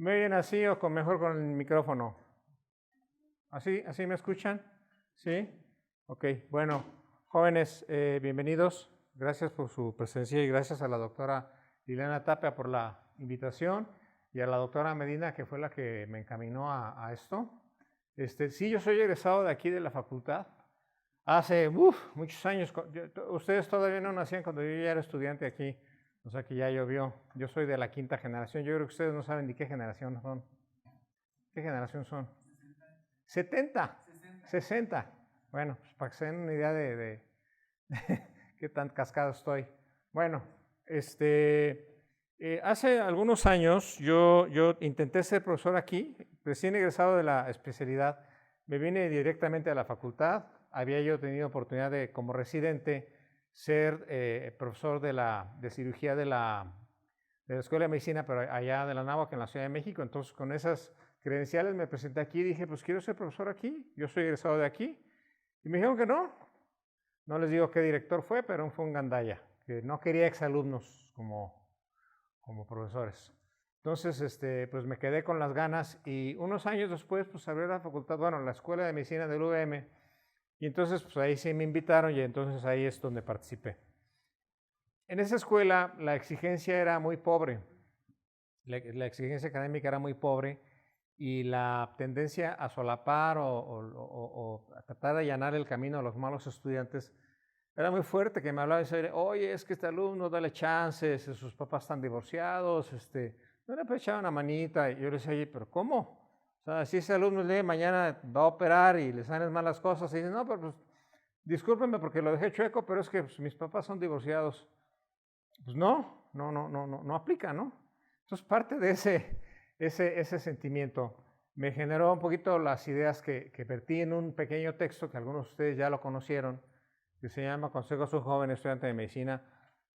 ¿Me oyen así o mejor con el micrófono? ¿Así me escuchan? ¿Sí? Ok, bueno, jóvenes, bienvenidos. Gracias por su presencia y gracias a la doctora Liliana Tapia por la invitación y a la doctora Medina, que fue la que me encaminó a esto. Sí, yo soy egresado de aquí de la facultad. Hace muchos años, ustedes todavía no nacían cuando yo ya era estudiante aquí, o sea que ya llovió. Yo soy de la quinta generación, yo creo que ustedes no saben ni qué generación son. ¿Qué generación son? 70, 60. Bueno, pues para que se den una idea de qué tan cascado estoy. Bueno, hace algunos años yo intenté ser profesor aquí, recién egresado de la especialidad, me vine directamente a la facultad, había yo tenido oportunidad de, como residente, ser profesor de cirugía de la Escuela de Medicina, pero allá de la Anáhuac, en la Ciudad de México. Entonces, con esas credenciales me presenté aquí y dije, pues quiero ser profesor aquí, yo soy egresado de aquí. Y me dijeron que no. No les digo qué director fue, pero fue un gandalla, que no quería exalumnos como profesores. Entonces, pues me quedé con las ganas y unos años después, pues abrió la facultad, bueno, la Escuela de Medicina del UVM, y entonces, pues ahí sí me invitaron y entonces ahí es donde participé. En esa escuela la exigencia era muy pobre, la exigencia académica era muy pobre y la tendencia a solapar o a tratar de allanar el camino a los malos estudiantes era muy fuerte, que me hablaba y decía, oye, es que este alumno, dale chances, sus papás están divorciados, no le puede echar una manita. Y yo le decía, oye, pero ¿cómo? O sea, si ese alumno el día de mañana va a operar y le salen malas cosas, y dice, no, pero pues, discúlpenme porque lo dejé chueco, pero es que pues, mis papás son divorciados. Pues no aplica, ¿no? Entonces, parte de ese sentimiento me generó un poquito las ideas que vertí en un pequeño texto que algunos de ustedes ya lo conocieron, que se llama Consejos a un joven estudiante de medicina.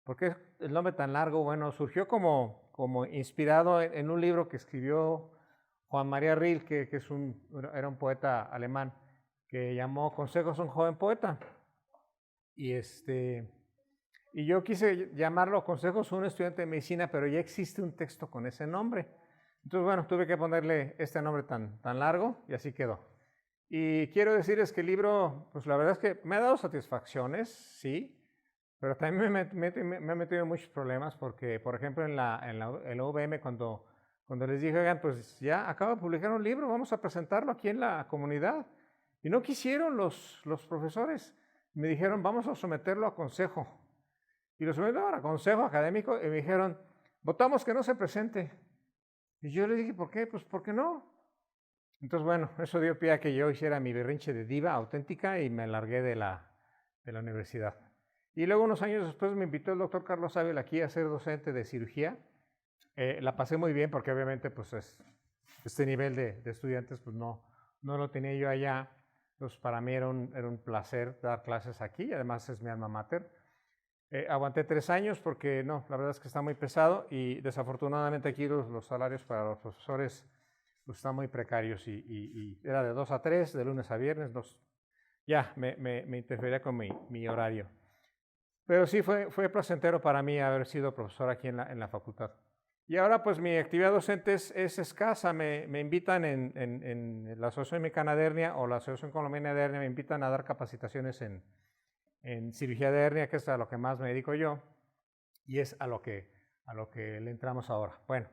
¿Por qué el nombre tan largo? Bueno, surgió como inspirado en un libro que escribió Juan María Rilke, que era un poeta alemán, que llamó Consejos a un joven poeta. Y yo quise llamarlo Consejos a un estudiante de medicina, pero ya existe un texto con ese nombre. Entonces, bueno, tuve que ponerle este nombre tan largo y así quedó. Y quiero decirles que el libro, pues la verdad es que me ha dado satisfacciones, sí, pero también me ha metido en muchos problemas porque, por ejemplo, en la UVM, cuando les dije, oigan, pues ya acabo de publicar un libro, vamos a presentarlo aquí en la comunidad. Y no quisieron los profesores. Me dijeron, vamos a someterlo a consejo. Y lo sometieron a consejo académico y me dijeron, votamos que no se presente. Y yo le dije, ¿por qué? Pues, ¿por qué no? Entonces, bueno, eso dio pie a que yo hiciera mi berrinche de diva auténtica y me largué de la universidad. Y luego, unos años después, me invitó el doctor Carlos Ávila aquí a ser docente de cirugía. La pasé muy bien porque obviamente pues este nivel de estudiantes pues no lo tenía yo allá. Entonces, para mí era un placer dar clases aquí, además es mi alma mater. Aguanté 3 años porque no, la verdad es que está muy pesado y desafortunadamente aquí los salarios para los profesores pues, están muy precarios y era de 2 a 3, de lunes a viernes, ya me interfería con mi horario. Pero sí fue placentero para mí haber sido profesor aquí en la facultad. Y ahora pues mi actividad docente es escasa, me invitan en la Asociación Mexicana de Hernia o la Asociación Colombiana de Hernia, me invitan a dar capacitaciones en cirugía de hernia, que es a lo que más me dedico yo, y es a lo que le entramos ahora. Bueno,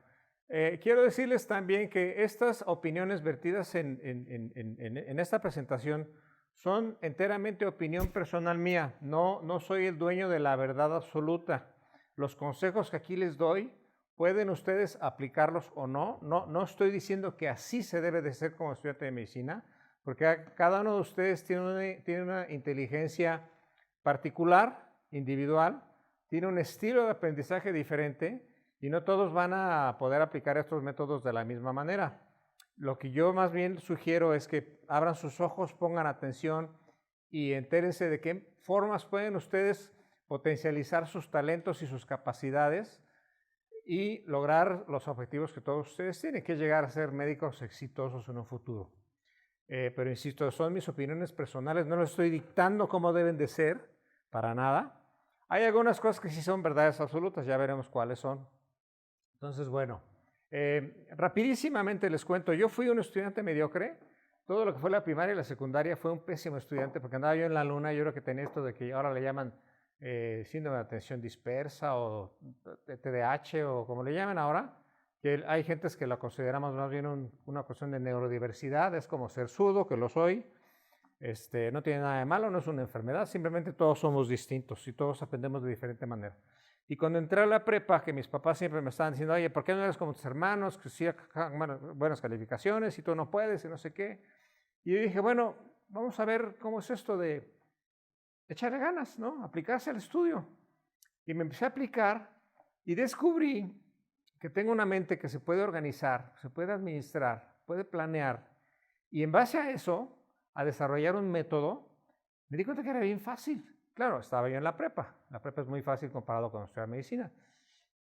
quiero decirles también que estas opiniones vertidas en esta presentación son enteramente opinión personal mía, no soy el dueño de la verdad absoluta. Los consejos que aquí les doy, pueden ustedes aplicarlos o no estoy diciendo que así se debe de ser como estudiante de medicina, porque cada uno de ustedes tiene una inteligencia particular, individual, tiene un estilo de aprendizaje diferente y no todos van a poder aplicar estos métodos de la misma manera. Lo que yo más bien sugiero es que abran sus ojos, pongan atención y entérense de qué formas pueden ustedes potencializar sus talentos y sus capacidades y lograr los objetivos que todos ustedes tienen, que es llegar a ser médicos exitosos en un futuro. Pero insisto, son mis opiniones personales, no les estoy dictando cómo deben de ser, para nada. Hay algunas cosas que sí son verdades absolutas, ya veremos cuáles son. Entonces, bueno, Rapidísimamente les cuento, yo fui un estudiante mediocre. Todo lo que fue la primaria y la secundaria fue un pésimo estudiante porque andaba yo en la luna. Yo creo que tenía esto de que ahora le llaman síndrome de atención dispersa o TDAH o como le llaman ahora, que hay gentes que la consideramos más bien una cuestión de neurodiversidad, es como ser zurdo, que lo soy. No tiene nada de malo, no es una enfermedad, simplemente todos somos distintos y todos aprendemos de diferente manera. Y cuando entré a la prepa, que mis papás siempre me estaban diciendo, oye, ¿por qué no eres como tus hermanos, que sí buenas calificaciones y tú no puedes y no sé qué? Y yo dije, bueno, vamos a ver cómo es esto de echarle ganas, ¿no? Aplicarse al estudio. Y me empecé a aplicar y descubrí que tengo una mente que se puede organizar, se puede administrar, puede planear. Y en base a eso, a desarrollar un método, me di cuenta que era bien fácil. Claro, estaba yo en la prepa. La prepa es muy fácil comparado con estudiar medicina.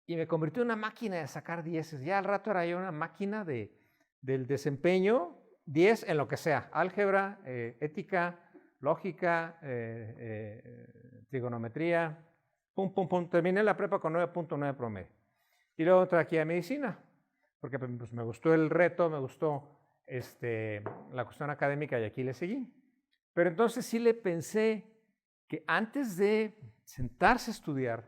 Y me convirtió en una máquina de sacar dieces. Ya al rato era yo una máquina del desempeño, 10 en lo que sea. Álgebra, ética, lógica, trigonometría. Pum, pum, pum. Terminé la prepa con 9.9 promedio. Y luego entré aquí a medicina, porque pues, me gustó el reto, me gustó la cuestión académica y aquí le seguí. Pero entonces sí le pensé que antes de sentarse a estudiar,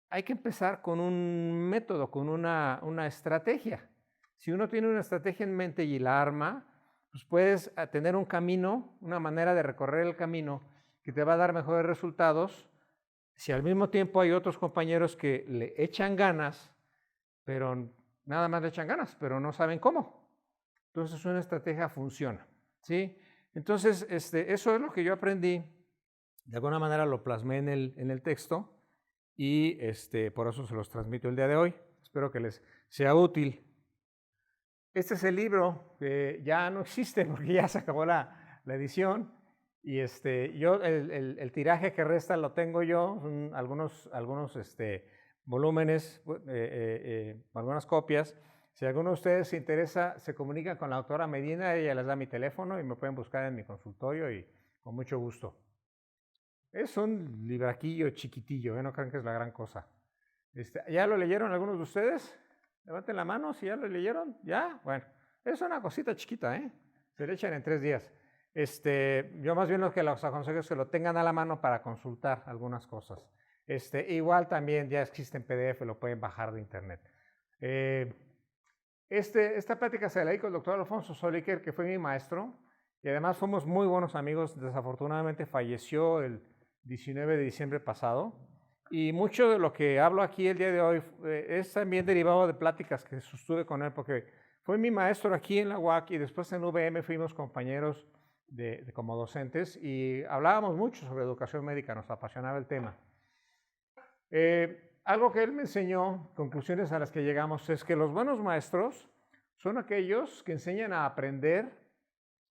hay que empezar con un método, con una estrategia. Si uno tiene una estrategia en mente y la arma, pues puedes tener un camino, una manera de recorrer el camino que te va a dar mejores resultados. Si al mismo tiempo hay otros compañeros que le echan ganas, pero nada más le echan ganas, pero no saben cómo. Entonces una estrategia funciona, ¿sí? Entonces eso es lo que yo aprendí. De alguna manera lo plasmé en el texto y por eso se los transmito el día de hoy. Espero que les sea útil. Este es el libro que ya no existe porque ya se acabó la edición. Y yo el tiraje que resta lo tengo yo, son algunos volúmenes, algunas copias. Si alguno de ustedes se interesa, se comunica con la doctora Medina, ella les da mi teléfono y me pueden buscar en mi consultorio y con mucho gusto. Es un libraquillo chiquitillo, no crean que es la gran cosa. ¿Ya lo leyeron algunos de ustedes? Levanten la mano si ya lo leyeron. ¿Ya? Bueno, es una cosita chiquita, se le echan en 3 días. Yo más bien lo que los aconsejo es que lo tengan a la mano para consultar algunas cosas. Igual también ya existe en PDF, lo pueden bajar de internet. Esta plática se la di con el doctor Alfonso Soliker, que fue mi maestro, y además fuimos muy buenos amigos. Desafortunadamente falleció el 19 de diciembre pasado, y mucho de lo que hablo aquí el día de hoy es también derivado de pláticas que sostuve con él, porque fue mi maestro aquí en la UAC y después en UVM fuimos compañeros como docentes y hablábamos mucho sobre educación médica, nos apasionaba el tema. Algo que él me enseñó, conclusiones a las que llegamos, es que los buenos maestros son aquellos que enseñan a aprender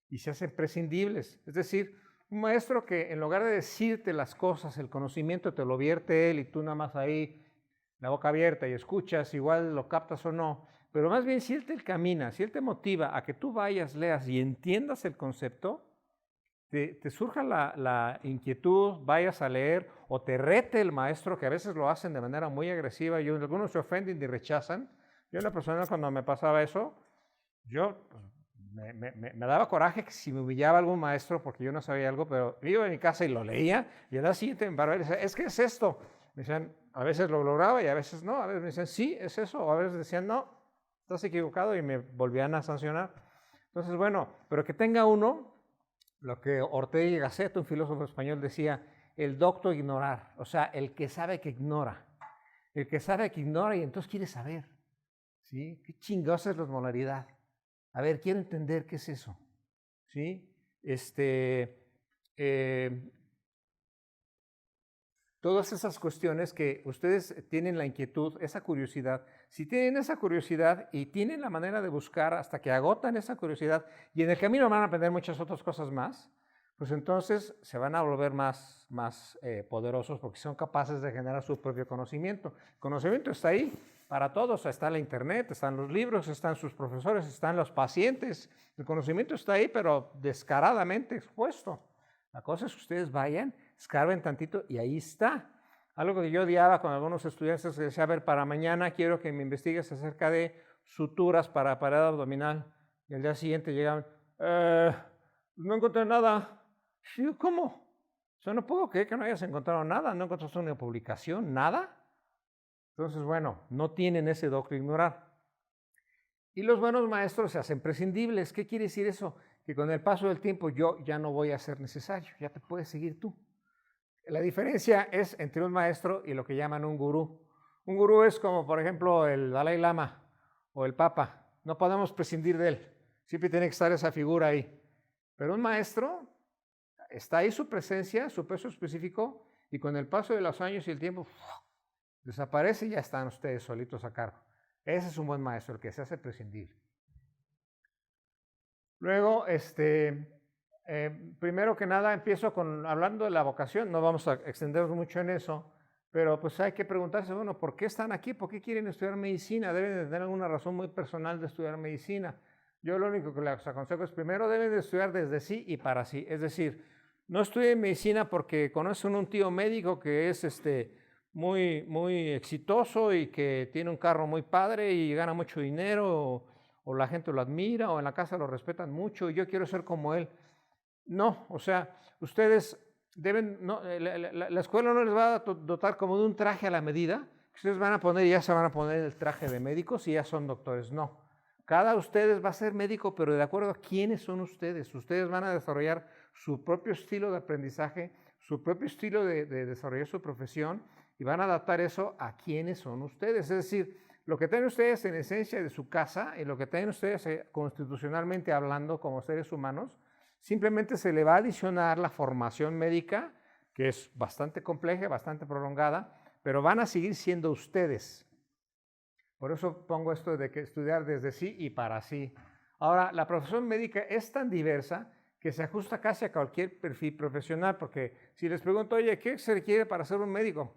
y se hacen prescindibles. Es decir, un maestro que en lugar de decirte las cosas, el conocimiento te lo vierte él y tú nada más ahí la boca abierta y escuchas, igual lo captas o no, pero más bien si él te camina, si él te motiva a que tú vayas, leas y entiendas el concepto, te surja la inquietud, vayas a leer o te rete el maestro, que a veces lo hacen de manera muy agresiva y algunos se ofenden y rechazan. Yo en la persona cuando me pasaba eso, yo me daba coraje que si me humillaba algún maestro porque yo no sabía algo, pero iba a mi casa y lo leía y al día siguiente me paraba y decía, es que es esto. Me decían, a veces lo lograba y a veces no, a veces me decían, sí, es eso, o a veces decían, no, estás equivocado y me volvían a sancionar. Entonces, bueno, pero que tenga uno, lo que Ortega y Gasset, un filósofo español, decía, el docto ignorar, o sea, el que sabe que ignora. El que sabe que ignora y entonces quiere saber. ¿Sí? ¿Qué chingados es la osmolaridad? A ver, quiero entender qué es eso. ¿Sí? Todas esas cuestiones que ustedes tienen la inquietud, esa curiosidad, si tienen esa curiosidad y tienen la manera de buscar hasta que agotan esa curiosidad y en el camino van a aprender muchas otras cosas más, pues entonces se van a volver más poderosos porque son capaces de generar su propio conocimiento. El conocimiento está ahí para todos, está la internet, están los libros, están sus profesores, están los pacientes. El conocimiento está ahí, pero descaradamente expuesto. La cosa es que ustedes vayan, escarben tantito y ahí está. Algo que yo odiaba con algunos estudiantes que decía, a ver, para mañana quiero que me investigues acerca de suturas para pared abdominal. Y al día siguiente llegaban, no encontré nada. Sí, ¿cómo? O sea, no puedo creer que no hayas encontrado nada, no encontraste una publicación, nada. Entonces, bueno, no tienen ese don de ignorar. Y los buenos maestros se hacen prescindibles. ¿Qué quiere decir eso? Que con el paso del tiempo yo ya no voy a ser necesario, ya te puedes seguir tú. La diferencia es entre un maestro y lo que llaman un gurú. Un gurú es como, por ejemplo, el Dalai Lama o el Papa. No podemos prescindir de él. Siempre tiene que estar esa figura ahí. Pero un maestro, está ahí su presencia, su peso específico, y con el paso de los años y el tiempo, desaparece y ya están ustedes solitos a cargo. Ese es un buen maestro, el que se hace prescindible. Luego, primero que nada empiezo hablando de la vocación. No vamos a extendernos mucho en eso, pero pues hay que preguntarse, bueno, ¿por qué están aquí? ¿Por qué quieren estudiar medicina? Deben de tener alguna razón muy personal de estudiar medicina. Yo lo único que les aconsejo es primero deben de estudiar desde sí y para sí. Es decir, no estudien medicina porque conocen un tío médico que es muy exitoso y que tiene un carro muy padre y gana mucho dinero, o la gente lo admira, o en la casa lo respetan mucho y yo quiero ser como él. No, o sea, ustedes deben, no, la escuela no les va a dotar como de un traje a la medida, que ustedes van a poner y ya se van a poner el traje de médicos y ya son doctores. No, cada ustedes va a ser médico, pero de acuerdo a quiénes son ustedes. Ustedes van a desarrollar su propio estilo de aprendizaje, su propio estilo de desarrollar su profesión, y van a adaptar eso a quiénes son ustedes. Es decir, lo que tienen ustedes en esencia de su casa y lo que tienen ustedes constitucionalmente hablando como seres humanos, simplemente se le va a adicionar la formación médica, que es bastante compleja, bastante prolongada, pero van a seguir siendo ustedes. Por eso pongo esto de que estudiar desde sí y para sí. Ahora, la profesión médica es tan diversa que se ajusta casi a cualquier perfil profesional, porque si les pregunto, oye, ¿qué se requiere para ser un médico?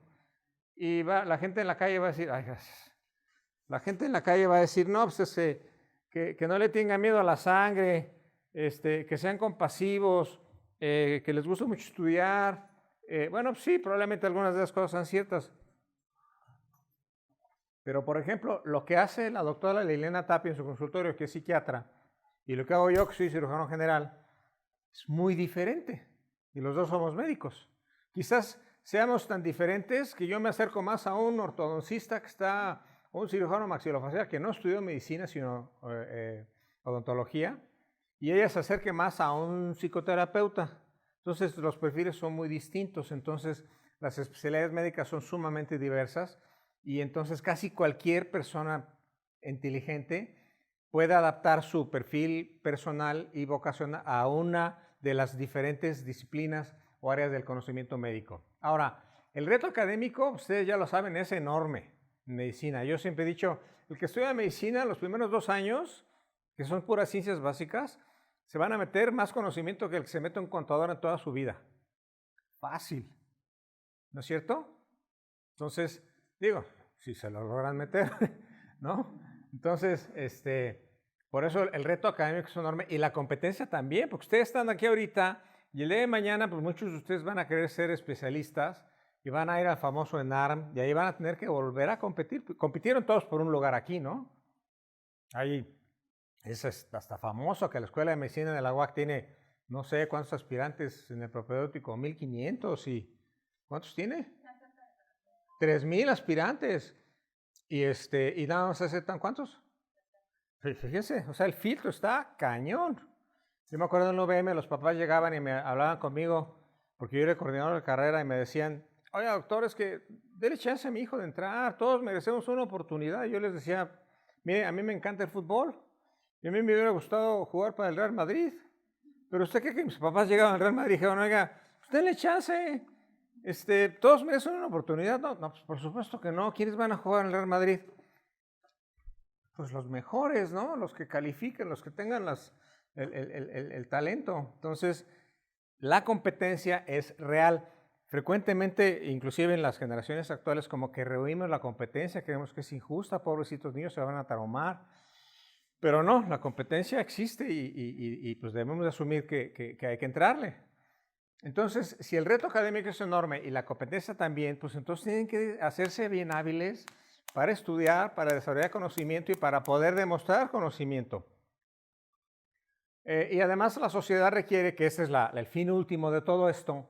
Y la gente en la calle va a decir, ay, gracias. La gente en la calle va a decir, no, pues que no le tengan miedo a la sangre, que sean compasivos, que les guste mucho estudiar. Bueno, sí, probablemente algunas de esas cosas son ciertas. Pero, por ejemplo, lo que hace la doctora Liliana Tapia en su consultorio, que es psiquiatra, y lo que hago yo, que soy cirujano general, es muy diferente. Y los dos somos médicos. Quizás seamos tan diferentes que yo me acerco más a un ortodoncista que está, o un cirujano maxilofacial que no estudió medicina, sino odontología, y ella se acerque más a un psicoterapeuta. Entonces, los perfiles son muy distintos. Entonces, las especialidades médicas son sumamente diversas, y entonces casi cualquier persona inteligente puede adaptar su perfil personal y vocacional a una de las diferentes disciplinas o áreas del conocimiento médico. Ahora, el reto académico, ustedes ya lo saben, es enorme en medicina. Yo siempre he dicho, el que estudia medicina los primeros 2 años, que son puras ciencias básicas, se van a meter más conocimiento que el que se mete un contador en toda su vida. Fácil, ¿no es cierto? Entonces, digo, si se lo logran meter, ¿no? Entonces, por eso el reto académico es enorme y la competencia también, porque ustedes están aquí ahorita y el día de mañana, pues muchos de ustedes van a querer ser especialistas y van a ir al famoso ENARM y ahí van a tener que volver a competir. Compitieron todos por un lugar aquí, ¿no? Ahí es hasta famoso que la Escuela de Medicina de la UAC tiene no sé cuántos aspirantes en el propedéutico, 1500 y ¿cuántos tiene? 3000 aspirantes. Y nada más aceptan ¿cuántos? Fíjense, o sea, el filtro está cañón. Yo me acuerdo en el UVM, los papás llegaban y me hablaban conmigo, porque yo era el coordinador de carrera, y me decían, oye, doctor, es que déle chance a mi hijo de entrar, todos merecemos una oportunidad. Y yo les decía, mire, a mí me encanta el fútbol, y a mí me hubiera gustado jugar para el Real Madrid, pero usted cree que mis papás llegaban al Real Madrid y dijeron, oiga, pues denle chance, todos merecen una oportunidad. No, pues por supuesto que no. ¿Quiénes van a jugar en el Real Madrid? Pues los mejores, ¿no? Los que califiquen, los que tengan el talento. Entonces, la competencia es real. Frecuentemente, inclusive en las generaciones actuales, como que rehuimos la competencia, creemos que es injusta, pobrecitos niños se van a traumar. Pero no, la competencia existe y pues debemos de asumir que hay que entrarle. Entonces, si el reto académico es enorme y la competencia también, pues entonces tienen que hacerse bien hábiles para estudiar, para desarrollar conocimiento y para poder demostrar conocimiento. Y además la sociedad requiere, que ese es el fin último de todo esto,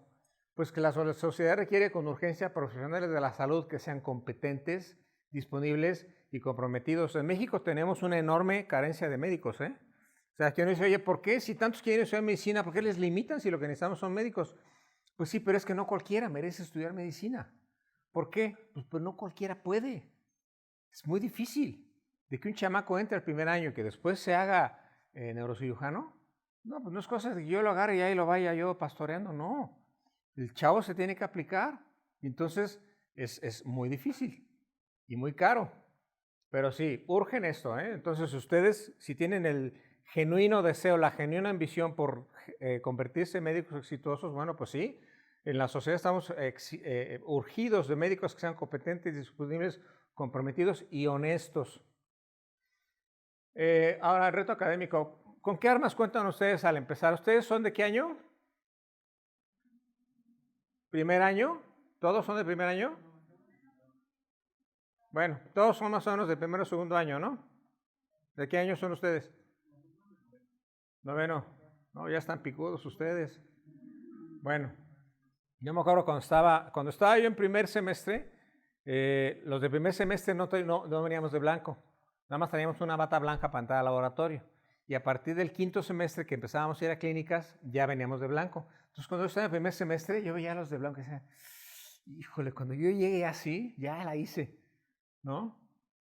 pues que la sociedad requiere con urgencia profesionales de la salud que sean competentes, disponibles y comprometidos. En México tenemos una enorme carencia de médicos, ¿eh? O sea, que uno dice, oye, ¿por qué si tantos quieren estudiar medicina, por qué les limitan si lo que necesitamos son médicos? Pues sí, pero es que no cualquiera merece estudiar medicina. ¿Por qué? Pues no cualquiera puede. Es muy difícil. De que un chamaco entre al primer año y que después se haga neurocirujano, no, pues no es cosa de que yo lo agarre y ahí lo vaya yo pastoreando, no. El chavo se tiene que aplicar y entonces es muy difícil y muy caro. Pero sí, urgen esto, ¿eh? Entonces ustedes, si tienen el genuino deseo, la genuina ambición por convertirse en médicos exitosos, bueno, pues sí, en la sociedad estamos urgidos de médicos que sean competentes, disponibles, comprometidos y honestos. Ahora, el reto académico. ¿Con qué armas cuentan ustedes al empezar? ¿Ustedes son de qué año? ¿Primer año? ¿Todos son de primer año? Bueno, todos son más o menos de primero o segundo año, ¿no? ¿De qué año son ustedes? Noveno. No, ya están picudos ustedes. Bueno, yo me acuerdo cuando estaba yo en primer semestre, los de primer semestre no veníamos de blanco. Nada más teníamos una bata blanca para entrar al laboratorio. Y a partir del quinto semestre que empezábamos a ir a clínicas, ya veníamos de blanco. Entonces, cuando yo estaba en el primer semestre, yo veía a los de blanco y decía, híjole, cuando yo llegué así, ya la hice, ¿no?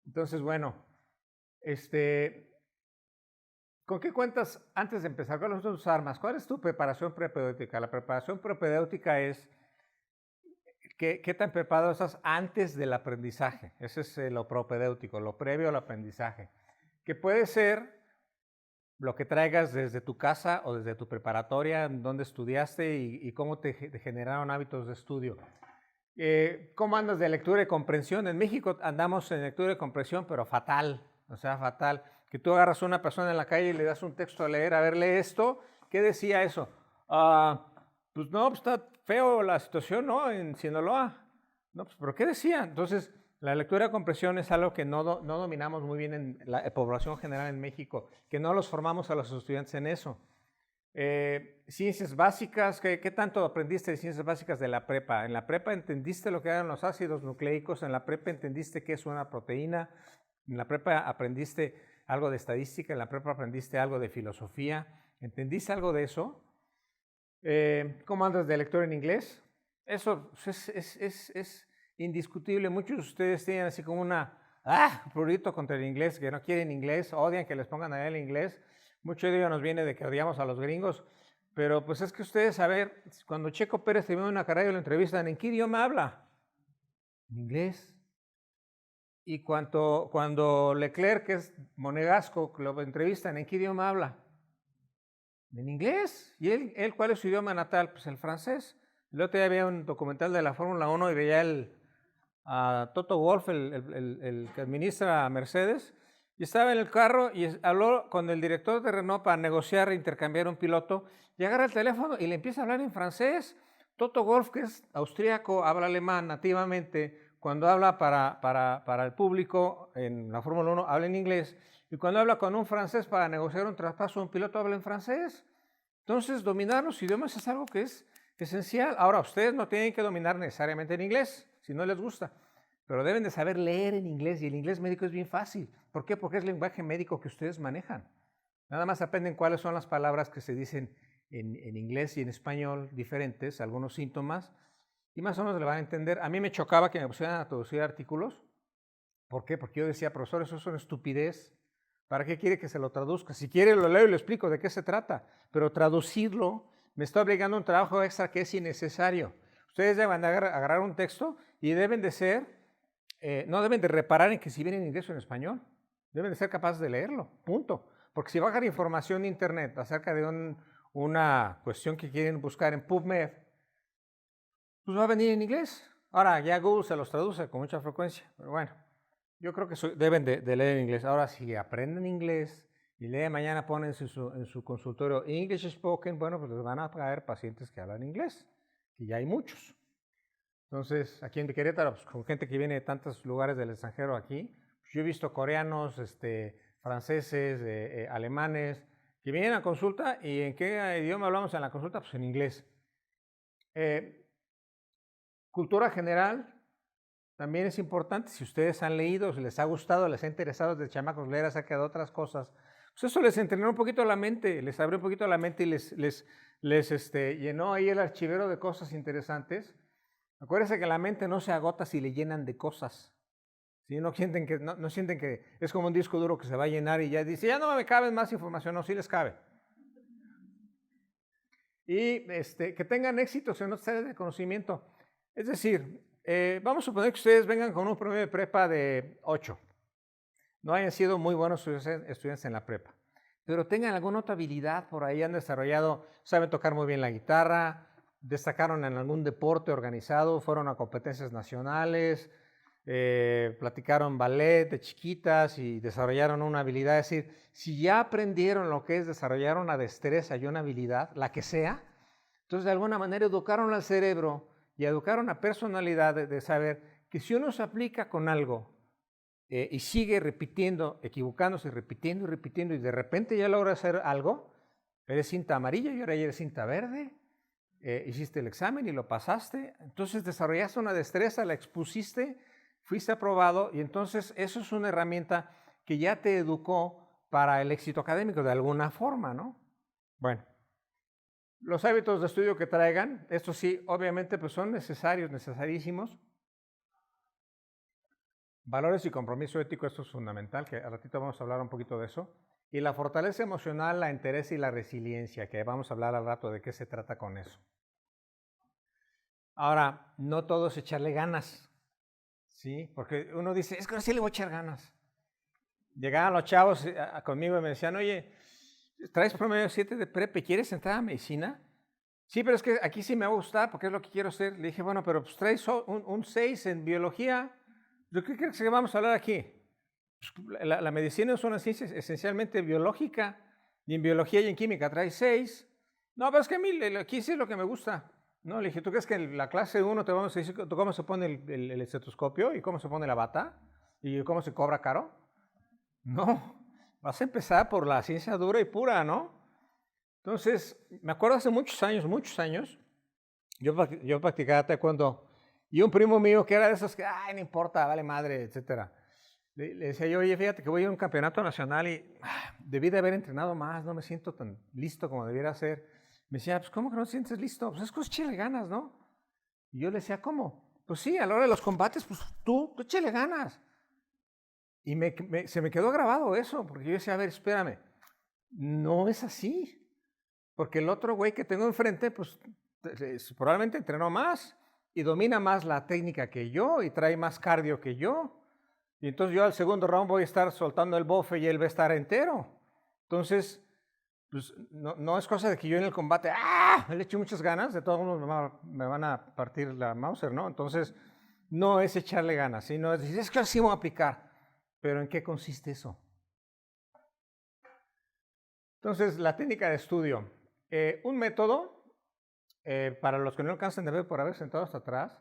Entonces, bueno, ¿con qué cuentas antes de empezar? ¿Cuáles son tus armas? ¿Cuál es tu preparación propedéutica? La preparación propedéutica es ¿qué tan preparado estás antes del aprendizaje? Ese es lo propedéutico, lo previo al aprendizaje. Que puede ser lo que traigas desde tu casa o desde tu preparatoria, donde estudiaste y cómo te generaron hábitos de estudio. ¿Cómo andas de lectura y comprensión? En México andamos en lectura y comprensión, pero fatal, o sea, fatal. Que tú agarras a una persona en la calle y le das un texto a leer, a ver, lee esto. ¿Qué decía eso? Pues no, pues está feo la situación, ¿no? En Sinaloa. No, pues, ¿pero qué decía? Entonces, la lectura y comprensión es algo que no dominamos muy bien en la población general en México, que no los formamos a los estudiantes en eso. Ciencias básicas, ¿qué tanto aprendiste de ciencias básicas de la prepa? En la prepa entendiste lo que eran los ácidos nucleicos, en la prepa entendiste qué es una proteína, en la prepa aprendiste algo de estadística, en la prepa aprendiste algo de filosofía, ¿entendiste algo de eso? ¿Cómo andas de lectura en inglés? Eso es indiscutible. Muchos de ustedes tienen así como un prurito contra el inglés, que no quieren inglés, odian que les pongan a el inglés. Mucho de ello nos viene de que odiamos a los gringos, pero pues es que ustedes, a ver, cuando Checo Pérez terminó una carrera y lo entrevistan, ¿en qué idioma habla? En inglés. Y cuando Leclerc, que es monegasco, lo entrevistan, ¿en qué idioma habla? En inglés. ¿Y él cuál es su idioma natal? Pues el francés. El otro día había un documental de la Fórmula 1 y veía a Toto Wolff, el que administra a Mercedes, y estaba en el carro y habló con el director de Renault para negociar e intercambiar un piloto, y agarra el teléfono y le empieza a hablar en francés. Toto Wolff, que es austríaco, habla alemán nativamente, cuando habla para el público en la Fórmula 1 habla en inglés, y cuando habla con un francés para negociar un traspaso de un piloto habla en francés. Entonces, dominar los idiomas es algo que es esencial. Ahora, ustedes no tienen que dominar necesariamente en inglés, si no les gusta, pero deben de saber leer en inglés, y el inglés médico es bien fácil. ¿Por qué? Porque es el lenguaje médico que ustedes manejan. Nada más aprenden cuáles son las palabras que se dicen en inglés y en español diferentes, algunos síntomas, y más o menos le van a entender. A mí me chocaba que me pusieran a traducir artículos. ¿Por qué? Porque yo decía, profesor, eso es una estupidez. ¿Para qué quiere que se lo traduzca? Si quiere lo leo y le explico de qué se trata, pero traducirlo me está obligando a un trabajo extra que es innecesario. Ustedes deben agarrar un texto y deben de ser, no deben de reparar en que si viene en inglés o en español, deben de ser capaces de leerlo, punto. Porque si bajan información en internet acerca de una cuestión que quieren buscar en PubMed, pues va a venir en inglés. Ahora ya Google se los traduce con mucha frecuencia, pero bueno. Yo creo que deben de leer inglés. Ahora, si aprenden inglés y leen mañana ponen en su consultorio English Spoken, bueno, pues les van a caer pacientes que hablan inglés, que ya hay muchos. Entonces, aquí en Querétaro, pues, con gente que viene de tantos lugares del extranjero aquí, pues, yo he visto coreanos, franceses, alemanes, que vienen a consulta. ¿Y en qué idioma hablamos en la consulta? Pues en inglés. Cultura general también es importante. Si ustedes han leído, si les ha gustado, les ha interesado desde chamacos leer acerca de otras cosas, pues eso les entrenó un poquito la mente, les abrió un poquito la mente y les llenó ahí el archivero de cosas interesantes. Acuérdense que la mente no se agota si le llenan de cosas. ¿Sí? No sienten que es como un disco duro que se va a llenar y ya dice, ya no me cabe más información. No, sí les cabe. Y que tengan éxitos en otras áreas de conocimiento. Es decir, vamos a suponer que ustedes vengan con un promedio de prepa de 8. No hayan sido muy buenos estudiantes en la prepa, pero tengan alguna otra habilidad por ahí, han desarrollado, saben tocar muy bien la guitarra, destacaron en algún deporte organizado, fueron a competencias nacionales, platicaron ballet de chiquitas y desarrollaron una habilidad. Es decir, si ya aprendieron lo que es desarrollar una destreza y una habilidad, la que sea, entonces de alguna manera educaron al cerebro y educaron a personalidad de saber que si uno se aplica con algo y sigue repitiendo, equivocándose, repitiendo y repitiendo, y de repente ya logra hacer algo, eres cinta amarilla y ahora ya eres cinta verde, hiciste el examen y lo pasaste, entonces desarrollaste una destreza, la expusiste, fuiste aprobado, y entonces eso es una herramienta que ya te educó para el éxito académico de alguna forma, ¿no? Bueno, los hábitos de estudio que traigan, estos sí, obviamente, pues son necesarios, necesarísimos. Valores y compromiso ético, esto es fundamental, que al ratito vamos a hablar un poquito de eso. Y la fortaleza emocional, la entereza y la resiliencia, que vamos a hablar al rato de qué se trata con eso. Ahora, no todo es echarle ganas, ¿sí? Porque uno dice, es que sí le voy a echar ganas. Llegaban los chavos conmigo y me decían, oye, ¿traes promedio 7 de prepa y quieres entrar a medicina? Sí, pero es que aquí sí me va a gustar porque es lo que quiero hacer. Le dije, bueno, pero pues traes un 6 en biología. ¿De qué crees que vamos a hablar aquí? Pues, la medicina es una ciencia esencialmente biológica, y en biología y en química traes 6. No, pero es que a mí aquí sí es lo que me gusta. No, le dije, ¿tú crees que en la clase 1 te vamos a decir cómo se pone el estetoscopio y cómo se pone la bata y cómo se cobra caro? No, vas a empezar por la ciencia dura y pura, ¿no? Entonces, me acuerdo hace muchos años, yo practicaba taekwondo, y un primo mío que era de esos que, ay, no importa, vale madre, etcétera. Le decía yo, oye, fíjate que voy a un campeonato nacional y debí de haber entrenado más, no me siento tan listo como debiera ser. Me decía, pues, ¿cómo que no te sientes listo? Pues es que échale ganas, ¿no? Y yo le decía, ¿cómo? Pues sí, a la hora de los combates, pues tú échale ganas. Y se me quedó grabado eso, porque yo decía, a ver, espérame, no es así. Porque el otro güey que tengo enfrente, pues probablemente entrenó más y domina más la técnica que yo y trae más cardio que yo. Y entonces yo al segundo round voy a estar soltando el bofe y él va a estar entero. Entonces, pues no es cosa de que yo en el combate, le echo muchas ganas, de todos modos me van a partir la Mauser, ¿no? Entonces, no es echarle ganas, sino es decir, es que así voy a aplicar. Pero ¿en qué consiste eso? Entonces, la técnica de estudio. Un método, para los que no alcanzan de ver por haber sentado hasta atrás,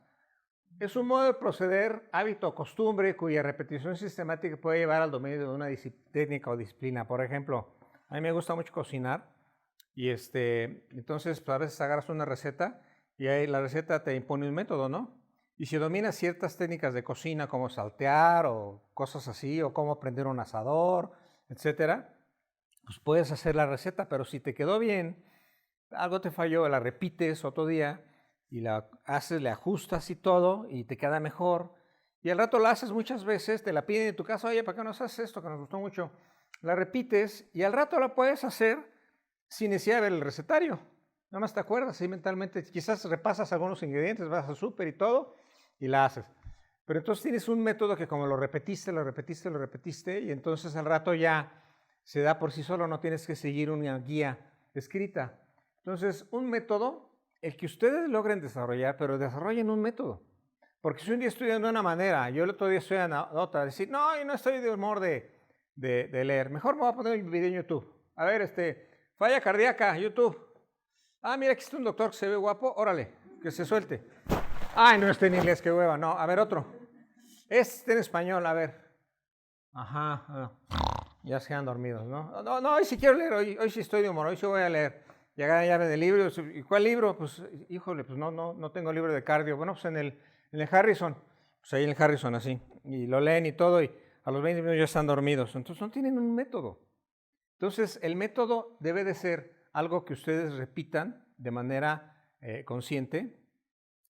es un modo de proceder, hábito o costumbre cuya repetición sistemática puede llevar al dominio de una técnica o disciplina. Por ejemplo, a mí me gusta mucho cocinar y entonces pues, a veces agarras una receta y ahí la receta te impone un método, ¿no? Y si dominas ciertas técnicas de cocina como saltear o cosas así, o cómo prender un asador, etcétera, pues puedes hacer la receta, pero si te quedó bien, algo te falló, la repites otro día y la haces, le ajustas y todo y te queda mejor. Y al rato la haces muchas veces, te la piden en tu casa, oye, ¿para qué no haces esto que nos gustó mucho? La repites y al rato la puedes hacer sin necesidad de ver el recetario. Nada más te acuerdas y mentalmente, quizás repasas algunos ingredientes, vas al súper y todo y la haces. Pero entonces tienes un método que como lo repetiste, y entonces al rato ya se da por sí solo, no tienes que seguir una guía escrita. Entonces, un método, el que ustedes logren desarrollar, pero desarrollen un método. Porque si un día estudian de una manera, yo el otro día estudian otra, decir, no, yo no estoy de humor de leer, mejor me voy a poner el video en YouTube. A ver, falla cardíaca, YouTube. Ah, mira, aquí está un doctor que se ve guapo, órale, que se suelte. Ay, no está en inglés, qué hueva. No, a ver, otro. Este en español, a ver. Ajá. Ya se quedan dormidos, ¿no? No, hoy sí quiero leer, hoy sí estoy de humor, hoy sí voy a leer. Llegar a llave del libro. ¿Y cuál libro? Pues, híjole, pues no tengo libro de cardio. Bueno, pues en el Harrison. Pues ahí en el Harrison, así. Y lo leen y todo, y a los 20 minutos ya están dormidos. Entonces no tienen un método. Entonces el método debe de ser algo que ustedes repitan de manera consciente.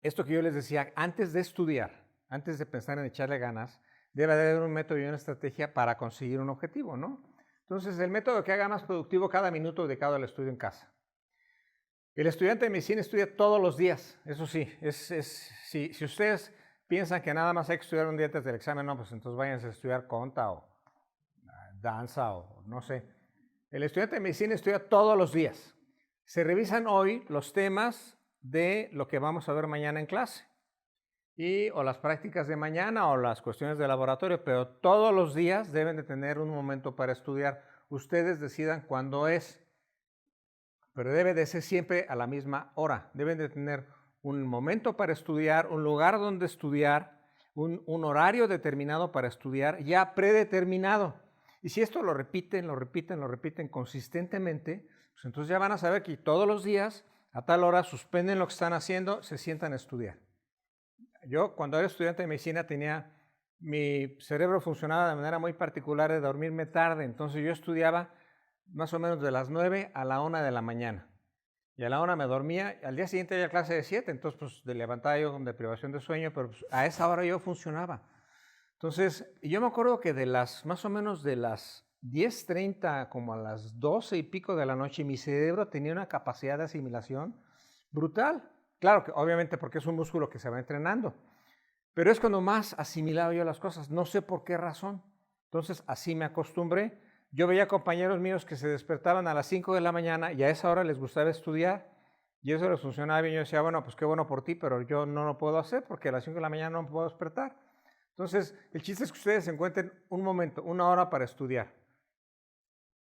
Esto que yo les decía, antes de estudiar, antes de pensar en echarle ganas, debe de haber un método y una estrategia para conseguir un objetivo, ¿no? Entonces, el método que haga más productivo cada minuto dedicado al estudio en casa. El estudiante de medicina estudia todos los días, eso sí. Si ustedes piensan que nada más hay que estudiar un día antes del examen, no, pues entonces váyanse a estudiar conta o danza o no sé. El estudiante de medicina estudia todos los días. Se revisan hoy los temas de lo que vamos a ver mañana en clase. O las prácticas de mañana o las cuestiones de laboratorio, pero todos los días deben de tener un momento para estudiar. Ustedes decidan cuándo es, pero debe de ser siempre a la misma hora. Deben de tener un momento para estudiar, un lugar donde estudiar, un horario determinado para estudiar, ya predeterminado. Y si esto lo repiten consistentemente, pues entonces ya van a saber que todos los días, a tal hora, suspenden lo que están haciendo, se sientan a estudiar. Yo, cuando era estudiante de medicina, mi cerebro funcionaba de manera muy particular de dormirme tarde, entonces yo estudiaba más o menos de las 9 a la 1 de la mañana. Y a la 1 me dormía, al día siguiente había clase de 7, entonces pues levantaba yo con deprivación de sueño, pero pues, a esa hora yo funcionaba. Entonces, yo me acuerdo que más o menos de las 10:30 como a las 12 y pico de la noche, mi cerebro tenía una capacidad de asimilación brutal. Claro que obviamente porque es un músculo que se va entrenando, pero es cuando más asimilaba yo las cosas, no sé por qué razón. Entonces así me acostumbré. Yo veía compañeros míos que se despertaban a las 5 de la mañana y a esa hora les gustaba estudiar y eso les funcionaba bien. Yo decía, bueno, pues qué bueno por ti, pero yo no lo puedo hacer porque a las 5 de la mañana no me puedo despertar. Entonces, el chiste es que ustedes encuentren un momento, una hora para estudiar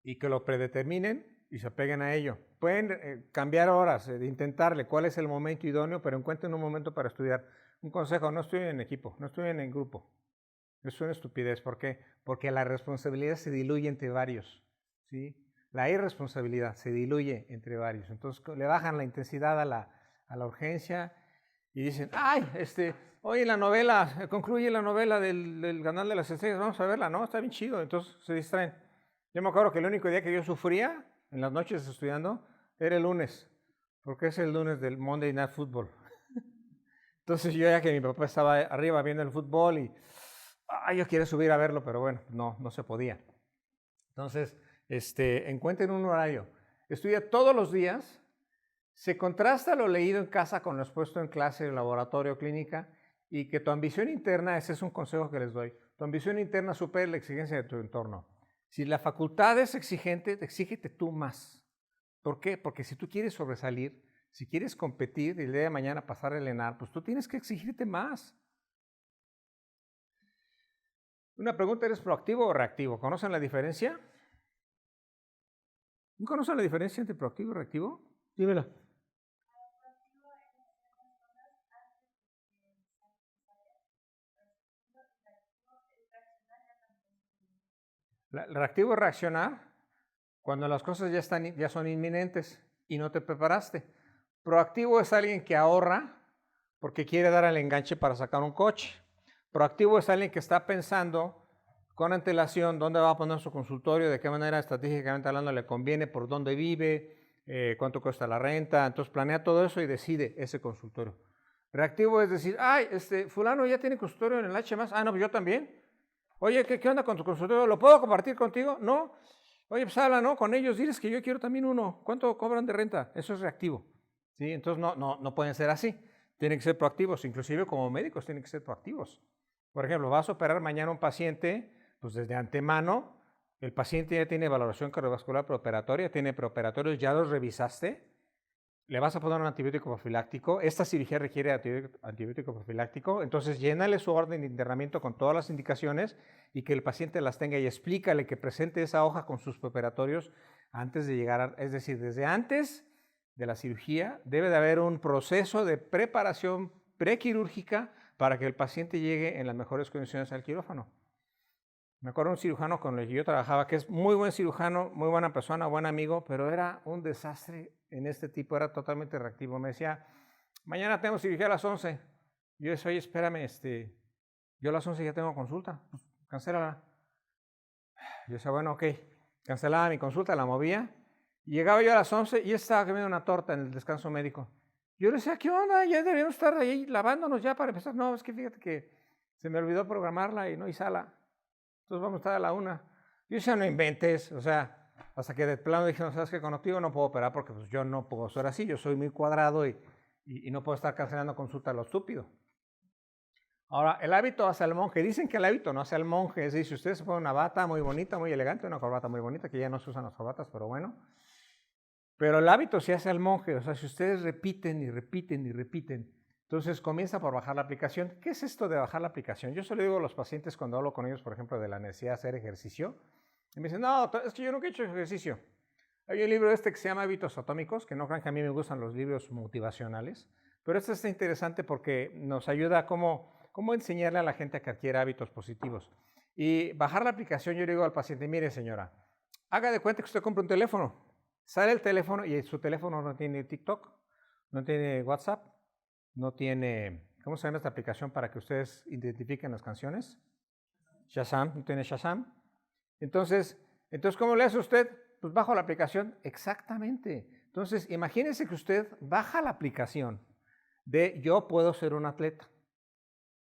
y que lo predeterminen y se apeguen a ello. Pueden cambiar horas, intentarle cuál es el momento idóneo, pero encuentren un momento para estudiar. Un consejo, no estudien en equipo, no estudien en grupo. Es una estupidez. ¿Por qué? Porque la responsabilidad se diluye entre varios, ¿sí? La irresponsabilidad se diluye entre varios. Entonces le bajan la intensidad a la urgencia y dicen, ay, hoy en la novela, concluye la novela del Canal de las Estrellas, vamos a verla, ¿no? Está bien chido. Entonces se distraen. Yo me acuerdo que el único día que yo sufría en las noches estudiando era el lunes, porque es el lunes del Monday Night Football. Entonces yo ya que mi papá estaba arriba viendo el fútbol y yo quiero subir a verlo, pero bueno, no se podía. Entonces, encuentren un horario. Estudia todos los días. Se contrasta lo leído en casa con lo expuesto en clase, laboratorio, clínica, y que tu ambición interna, ese es un consejo que les doy, tu ambición interna supere la exigencia de tu entorno. Si la facultad es exigente, exígete tú más. ¿Por qué? Porque si tú quieres sobresalir, si quieres competir y el día de mañana pasar el ENAR, pues tú tienes que exigirte más. Una pregunta, ¿eres proactivo o reactivo? ¿Conocen la diferencia? ¿No conocen la diferencia entre proactivo y reactivo? Dímela. El reactivo es reaccionar cuando las cosas ya son inminentes y no te preparaste. Proactivo es alguien que ahorra porque quiere dar al enganche para sacar un coche. Proactivo es alguien que está pensando con antelación dónde va a poner su consultorio, de qué manera estratégicamente hablando le conviene, por dónde vive, cuánto cuesta la renta. Entonces planea todo eso y decide ese consultorio. Reactivo es decir, fulano ya tiene consultorio en el H+, no, pues yo también. Oye, ¿qué onda con tu consultorio? ¿Lo puedo compartir contigo? No. Oye, pues habla, ¿no? Con ellos, diles que yo quiero también uno. ¿Cuánto cobran de renta? Eso es reactivo. ¿Sí? Entonces no pueden ser así. Tienen que ser proactivos. Inclusive como médicos tienen que ser proactivos. Por ejemplo, vas a operar mañana a un paciente, pues desde antemano, el paciente ya tiene valoración cardiovascular preoperatoria, tiene preoperatorios, ya los revisaste. Le vas a poner un antibiótico profiláctico. Esta cirugía requiere antibiótico profiláctico. Entonces, llénale su orden de internamiento con todas las indicaciones y que el paciente las tenga y explícale que presente esa hoja con sus preparatorios antes de llegar, es decir, desde antes de la cirugía debe de haber un proceso de preparación prequirúrgica para que el paciente llegue en las mejores condiciones al quirófano. Me acuerdo de un cirujano con el que yo trabajaba, que es muy buen cirujano, muy buena persona, buen amigo, pero era un desastre en este tipo, era totalmente reactivo. Me decía, mañana tengo cirugía a las 11. Yo decía, oye, espérame, yo a las 11 ya tengo consulta, pues cancélala. Yo decía, bueno, ok, cancelaba mi consulta, la movía. Y llegaba yo a las 11 y él estaba comiendo una torta en el descanso médico. Yo le decía, ¿qué onda? Ya deberíamos estar ahí lavándonos ya para empezar. No, es que fíjate que se me olvidó programarla y no hay sala. Entonces vamos a estar a la 1. Yo decía, no inventes, o sea, hasta que de plano dije, no, sabes que contigo no puedo operar porque pues, yo no puedo ser así, yo soy muy cuadrado y no puedo estar cancelando consulta a lo estúpido. Ahora, el hábito hace al monje. Dicen que el hábito no hace al monje. Es decir, si ustedes se ponen una bata muy bonita, muy elegante, una corbata muy bonita, que ya no se usan las corbatas, pero bueno. Pero el hábito se hace al monje. O sea, si ustedes repiten y repiten y repiten, entonces comienza por bajar la aplicación. ¿Qué es esto de bajar la aplicación? Yo se lo digo a los pacientes cuando hablo con ellos, por ejemplo, de la necesidad de hacer ejercicio. Y me dicen, no, es que yo nunca he hecho ejercicio. Hay un libro que se llama Hábitos Atómicos, que no crean que a mí me gustan los libros motivacionales, pero este está interesante porque nos ayuda a cómo enseñarle a la gente a que adquiera hábitos positivos. Y bajar la aplicación, yo le digo al paciente, mire señora, haga de cuenta que usted compra un teléfono, sale el teléfono y su teléfono no tiene TikTok, no tiene WhatsApp, no tiene, ¿cómo se llama esta aplicación para que ustedes identifiquen las canciones? Shazam, no tiene Shazam. Entonces, ¿cómo le hace usted? Pues bajo la aplicación, exactamente. Entonces, imagínese que usted baja la aplicación de yo puedo ser un atleta.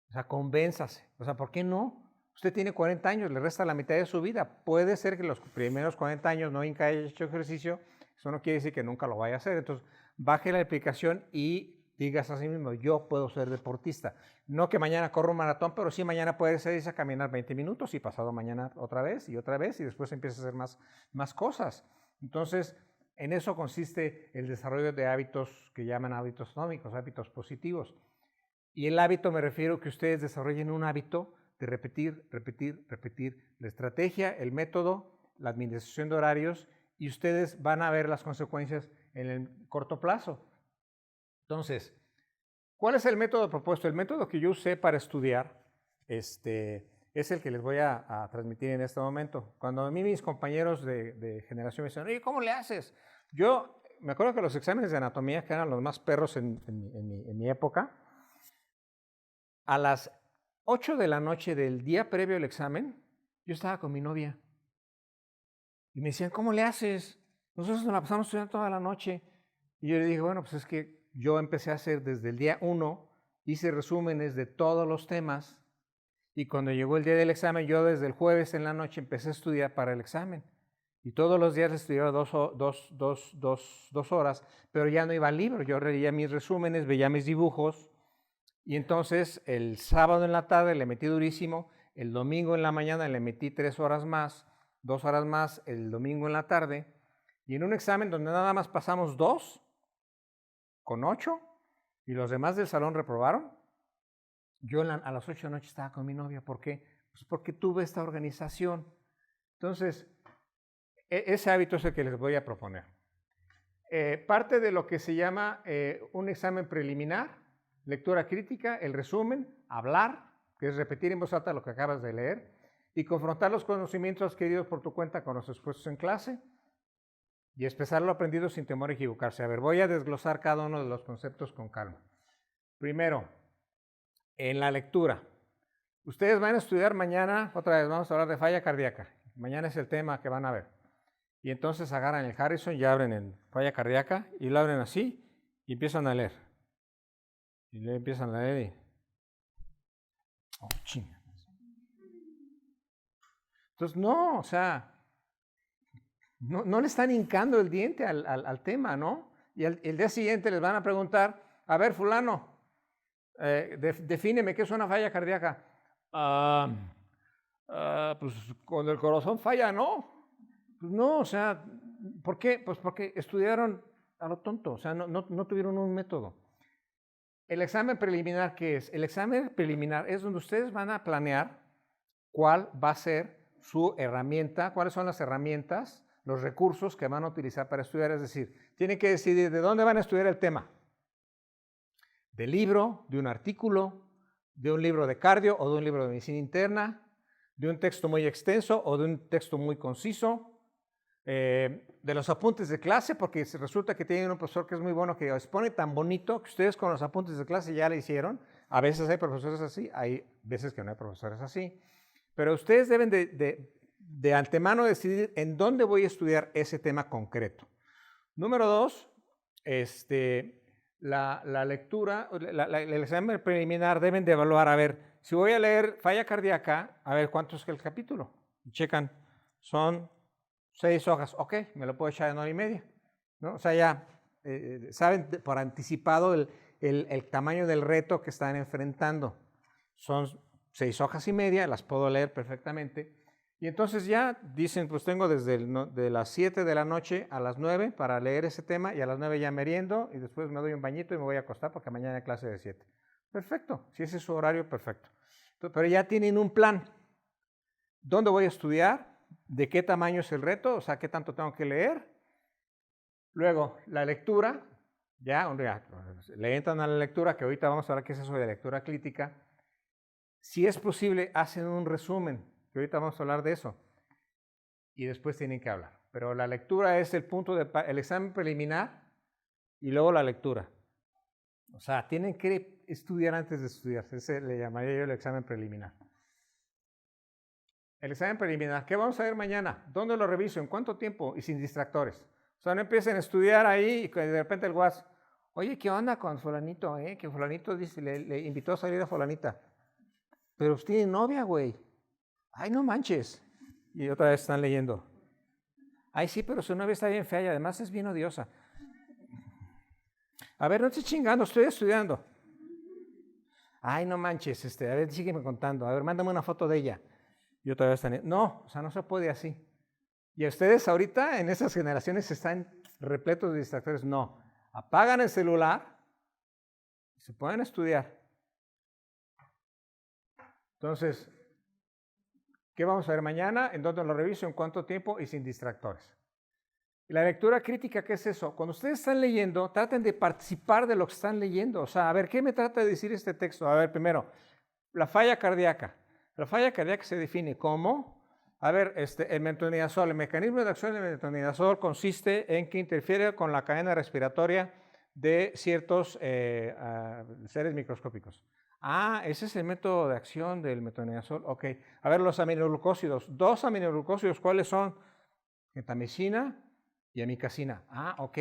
O sea, convénzase. O sea, ¿por qué no? Usted tiene 40 años, le resta la mitad de su vida. Puede ser que los primeros 40 años no haya hecho ejercicio, eso no quiere decir que nunca lo vaya a hacer. Entonces, baje la aplicación y digas a sí mismo, yo puedo ser deportista. No que mañana corra un maratón, pero sí mañana puede irse a caminar 20 minutos y pasado mañana otra vez y después empieza a hacer más cosas. Entonces, en eso consiste el desarrollo de hábitos que llaman hábitos atómicos, hábitos positivos. Y el hábito me refiero a que ustedes desarrollen un hábito de repetir, repetir, repetir la estrategia, el método, la administración de horarios y ustedes van a ver las consecuencias en el corto plazo. Entonces, ¿cuál es el método propuesto? El método que yo usé para estudiar es el que les voy a transmitir en este momento. Cuando a mí mis compañeros de generación me dicen, oye, ¿cómo le haces? Yo me acuerdo que los exámenes de anatomía, que eran los más perros en mi época, a las 8 de la noche del día previo al examen, yo estaba con mi novia. Y me decían, ¿cómo le haces? Nosotros nos la pasamos estudiando toda la noche. Y yo le dije, bueno, pues es que yo empecé a hacer desde el día 1, hice resúmenes de todos los temas. Y cuando llegó el día del examen, yo desde el jueves en la noche empecé a estudiar para el examen. Y todos los días estudiaba 2 horas, pero ya no iba al libro. Yo leía mis resúmenes, veía mis dibujos. Y entonces el sábado en la tarde le metí durísimo, el domingo en la mañana le metí 3 horas más, 2 horas más el domingo en la tarde, y en un examen donde nada más pasamos 2 con 8 y los demás del salón reprobaron, yo a las 8 de la noche estaba con mi novia. ¿Por qué? Pues porque tuve esta organización. Entonces, ese hábito es el que les voy a proponer. Parte de lo que se llama un examen preliminar, lectura crítica, el resumen, hablar, que es repetir en voz alta lo que acabas de leer, y confrontar los conocimientos adquiridos por tu cuenta con los expuestos en clase, y expresar lo aprendido sin temor a equivocarse. A ver, voy a desglosar cada uno de los conceptos con calma. Primero, en la lectura. Ustedes van a estudiar mañana, otra vez vamos a hablar de falla cardíaca. Mañana es el tema que van a ver. Y entonces agarran el Harrison y abren en falla cardíaca y lo abren así y empiezan a leer. Y le empiezan a leer y... Oh, chinga. Entonces, no, o sea, no le están hincando el diente al tema, ¿no? Y el día siguiente les van a preguntar, a ver, fulano, defíneme qué es una falla cardíaca. Pues cuando el corazón falla, ¿no? Pues no, o sea, ¿por qué? Pues porque estudiaron a lo tonto, o sea, no tuvieron un método. El examen preliminar, ¿qué es? El examen preliminar es donde ustedes van a planear cuál va a ser su herramienta, cuáles son las herramientas, los recursos que van a utilizar para estudiar. Es decir, tienen que decidir de dónde van a estudiar el tema. del libro, de un artículo, de un libro de cardio o de un libro de medicina interna, de un texto muy extenso o de un texto muy conciso, de los apuntes de clase, porque resulta que tienen un profesor que es muy bueno, que expone tan bonito que ustedes con los apuntes de clase ya le hicieron. A veces hay profesores así, hay veces que no hay profesores así. Pero ustedes deben de antemano decidir en dónde voy a estudiar ese tema concreto. Número 2, la lectura, el examen preliminar deben de evaluar, a ver, si voy a leer falla cardíaca, a ver cuánto es el capítulo. Checan, son 6 hojas, ok, me lo puedo echar en 1 hora y media, ¿no? O sea, ya saben por anticipado el tamaño del reto que están enfrentando. Son 6 hojas y media, las puedo leer perfectamente. Y entonces ya dicen, pues tengo desde de las 7 de la noche a las 9 para leer ese tema, y a las 9 ya meriendo y después me doy un bañito y me voy a acostar porque mañana hay clase de 7. Perfecto, si ese es su horario, perfecto. Entonces, pero ya tienen un plan. ¿Dónde voy a estudiar? ¿De qué tamaño es el reto? O sea, ¿qué tanto tengo que leer? Luego, la lectura. Ya le entran a la lectura, que ahorita vamos a hablar qué es eso de lectura crítica. Si es posible, hacen un resumen, que ahorita vamos a hablar de eso. Y después tienen que hablar. Pero la lectura es el punto del examen preliminar y luego la lectura. O sea, tienen que estudiar antes de estudiar. Ese le llamaría yo el examen preliminar. El examen preliminar, ¿qué vamos a ver mañana? ¿Dónde lo reviso? ¿En cuánto tiempo? Y sin distractores. O sea, no empiecen a estudiar ahí y de repente el guas, oye, ¿qué onda con fulanito? Que fulanito dice, le invitó a salir a fulanita. Pero usted tiene novia, güey. Ay, no manches. Y otra vez están leyendo. Ay, sí, pero su novia está bien fea y además es bien odiosa. A ver, no estoy chingando, estoy estudiando. Ay, no manches, a ver, sígueme contando. A ver, mándame una foto de ella. Y otra vez están, no, o sea, no se puede así. Y ustedes ahorita en esas generaciones están repletos de distractores. No, apagan el celular y se pueden estudiar. Entonces, ¿qué vamos a ver mañana? ¿En dónde lo reviso? ¿En cuánto tiempo? Y sin distractores. Y la lectura crítica, ¿qué es eso? Cuando ustedes están leyendo, traten de participar de lo que están leyendo. O sea, a ver, ¿qué me trata de decir este texto? A ver, primero, la falla cardíaca. La falla cardíaca se define como, a ver, el metronidazol. El mecanismo de acción del metronidazol consiste en que interfiere con la cadena respiratoria de ciertos seres microscópicos. Ah, ese es el método de acción del metronidazol. Ok. A ver, los aminoglucósidos. 2 aminoglucósidos, ¿cuáles son? Gentamicina y amicacina. Ah, ok.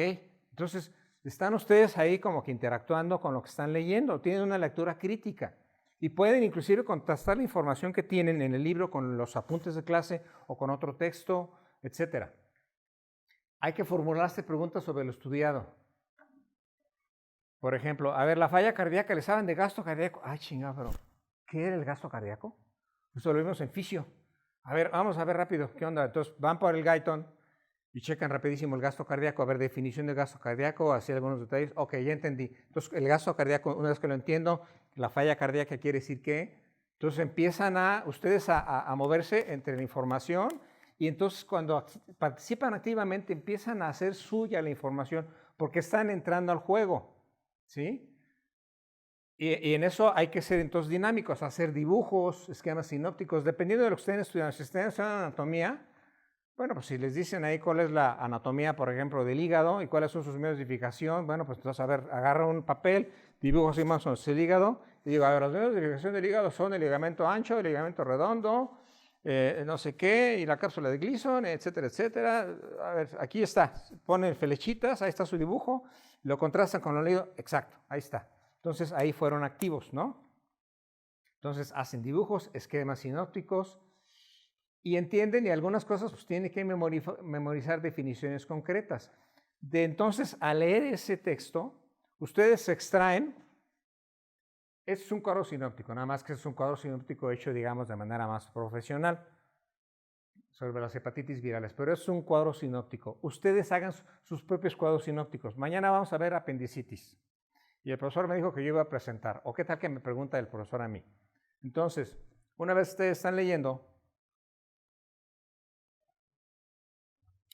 Entonces, están ustedes ahí como que interactuando con lo que están leyendo. Tienen una lectura crítica. Y pueden inclusive contrastar la información que tienen en el libro con los apuntes de clase o con otro texto, etc. Hay que formularse preguntas sobre lo estudiado. Por ejemplo, a ver, la falla cardíaca, ¿le saben de gasto cardíaco? Ay, chingado, pero ¿qué era el gasto cardíaco? Eso lo vimos en fisio. A ver, vamos a ver rápido, ¿qué onda? Entonces van por el Guyton y checan rapidísimo el gasto cardíaco. A ver, definición de gasto cardíaco, así algunos detalles. Ok, ya entendí. Entonces, el gasto cardíaco, una vez que lo entiendo, la falla cardíaca quiere decir que, entonces empiezan ustedes a moverse entre la información y entonces cuando participan activamente empiezan a hacer suya la información porque están entrando al juego, ¿sí? Y en eso hay que ser entonces dinámicos, hacer dibujos, esquemas sinópticos, dependiendo de lo que estén estudiando. Si estén estudiando anatomía, bueno, pues si les dicen ahí cuál es la anatomía, por ejemplo, del hígado y cuáles son sus medios de edificación, bueno, pues entonces, a ver, agarra un papel, dibujo así más o menos el hígado, y digo, a ver, los medios de edificación del hígado son el ligamento ancho, el ligamento redondo, no sé qué, y la cápsula de Gleason, etcétera, etcétera. A ver, aquí está, ponen flechitas, ahí está su dibujo, lo contrastan con el leído, exacto, ahí está. Entonces, ahí fueron activos, ¿no? Entonces, hacen dibujos, esquemas sinópticos, y entienden, y algunas cosas pues tienen que memorizar definiciones concretas. De entonces, al leer ese texto, ustedes se extraen, es un cuadro sinóptico, nada más que es un cuadro sinóptico hecho, digamos, de manera más profesional sobre las hepatitis virales, pero es un cuadro sinóptico. Ustedes hagan sus propios cuadros sinópticos. Mañana vamos a ver apendicitis. Y el profesor me dijo que yo iba a presentar. ¿O qué tal que me pregunta el profesor a mí? Entonces, una vez ustedes están leyendo,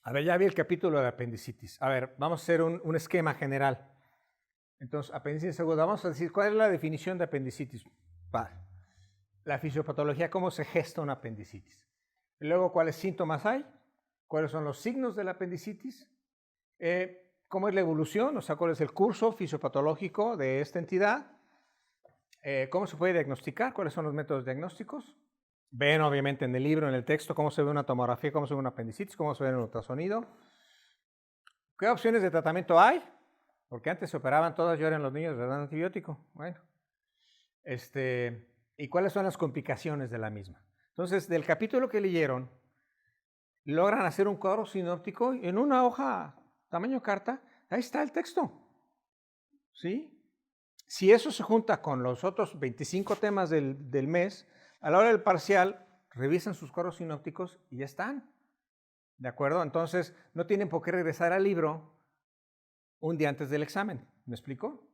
a ver, ya vi el capítulo de apendicitis. A ver, vamos a hacer un esquema general. Entonces, apendicitis aguda. Vamos a decir, ¿cuál es la definición de apendicitis? La fisiopatología, cómo se gesta una apendicitis. Y luego, ¿cuáles síntomas hay? ¿Cuáles son los signos de la apendicitis? ¿Cómo es la evolución? O sea, ¿cuál es el curso fisiopatológico de esta entidad? ¿Cómo se puede diagnosticar? ¿Cuáles son los métodos diagnósticos? Ven, obviamente, en el libro, en el texto, cómo se ve una tomografía, cómo se ve una apendicitis, cómo se ve en el ultrasonido. ¿Qué opciones de tratamiento hay? Porque antes se operaban todas y ahora en los niños les dan antibiótico. Bueno, ¿y cuáles son las complicaciones de la misma? Entonces, del capítulo que leyeron, logran hacer un cuadro sinóptico en una hoja tamaño carta. Ahí está el texto. ¿Sí? Si eso se junta con los otros 25 temas del mes, a la hora del parcial, revisan sus cuadros sinópticos y ya están. ¿De acuerdo? Entonces, no tienen por qué regresar al libro un día antes del examen. ¿Me explico?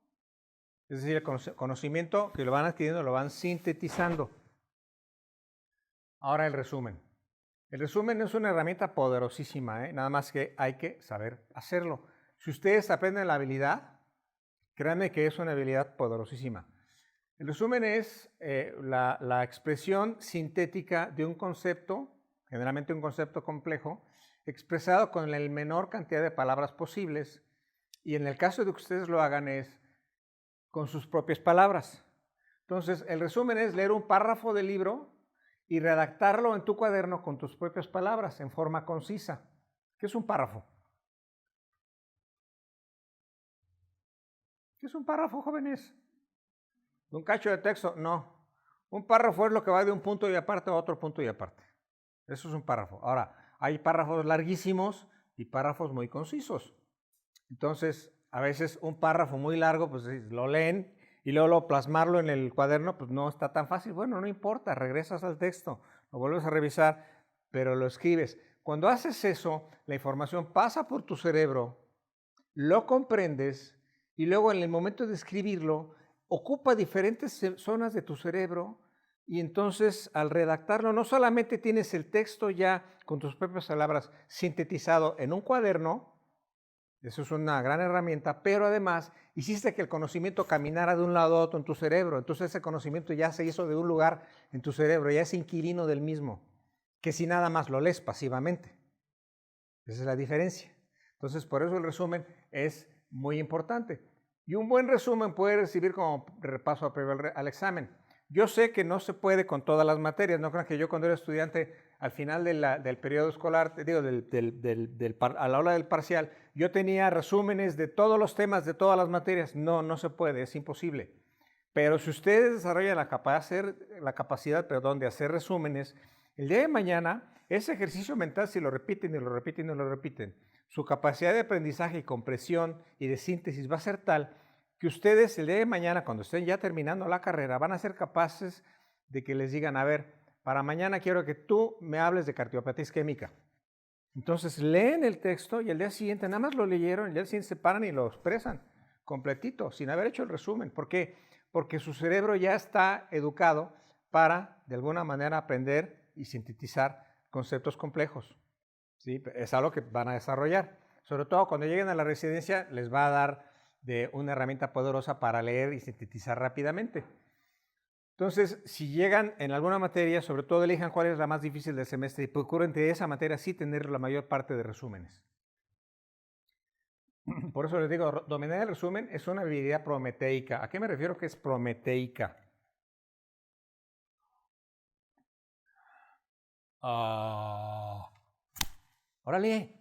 Es decir, el conocimiento que lo van adquiriendo lo van sintetizando. Ahora el resumen. El resumen es una herramienta poderosísima, nada más que hay que saber hacerlo. Si ustedes aprenden la habilidad, créanme que es una habilidad poderosísima. El resumen es la expresión sintética de un concepto, generalmente un concepto complejo, expresado con la menor cantidad de palabras posibles, y en el caso de que ustedes lo hagan es con sus propias palabras. Entonces, el resumen es leer un párrafo del libro y redactarlo en tu cuaderno con tus propias palabras, en forma concisa. ¿Qué es un párrafo? ¿Qué es un párrafo, jóvenes? ¿Un cacho de texto? No. Un párrafo es lo que va de un punto y aparte a otro punto y aparte. Eso es un párrafo. Ahora, hay párrafos larguísimos y párrafos muy concisos. Entonces, a veces un párrafo muy largo, pues lo leen y luego plasmarlo en el cuaderno, pues no está tan fácil. Bueno, no importa, regresas al texto, lo vuelves a revisar, pero lo escribes. Cuando haces eso, la información pasa por tu cerebro, lo comprendes y luego en el momento de escribirlo, ocupa diferentes zonas de tu cerebro y entonces al redactarlo no solamente tienes el texto ya con tus propias palabras sintetizado en un cuaderno, eso es una gran herramienta, pero además hiciste que el conocimiento caminara de un lado a otro en tu cerebro. Entonces ese conocimiento ya se hizo de un lugar en tu cerebro, ya es inquilino del mismo, que si nada más lo lees pasivamente. Esa es la diferencia. Entonces por eso el resumen es muy importante. Y un buen resumen puede recibir como repaso previo al examen. Yo sé que no se puede con todas las materias, no crean que yo cuando era estudiante al final del periodo escolar, digo, a la hora del parcial, yo tenía resúmenes de todos los temas de todas las materias. No, no se puede, es imposible. Pero si ustedes desarrollan la capacidad de hacer resúmenes, el día de mañana, ese ejercicio mental, si lo repiten y lo repiten y lo repiten, su capacidad de aprendizaje y comprensión y de síntesis va a ser tal que ustedes el día de mañana, cuando estén ya terminando la carrera, van a ser capaces de que les digan, a ver, para mañana quiero que tú me hables de cardiopatía isquémica. Entonces leen el texto y el día siguiente nada más lo leyeron, el día siguiente se paran y lo expresan completito, sin haber hecho el resumen. ¿Por qué? Porque su cerebro ya está educado para, de alguna manera, aprender y sintetizar conceptos complejos. ¿Sí? Es algo que van a desarrollar. Sobre todo cuando lleguen a la residencia, les va a dar de una herramienta poderosa para leer y sintetizar rápidamente. Entonces, si llegan en alguna materia, sobre todo elijan cuál es la más difícil del semestre y procuren de esa materia sí tener la mayor parte de resúmenes. Por eso les digo, dominar el resumen es una habilidad prometeica. ¿A qué me refiero que es prometeica? ¡Órale!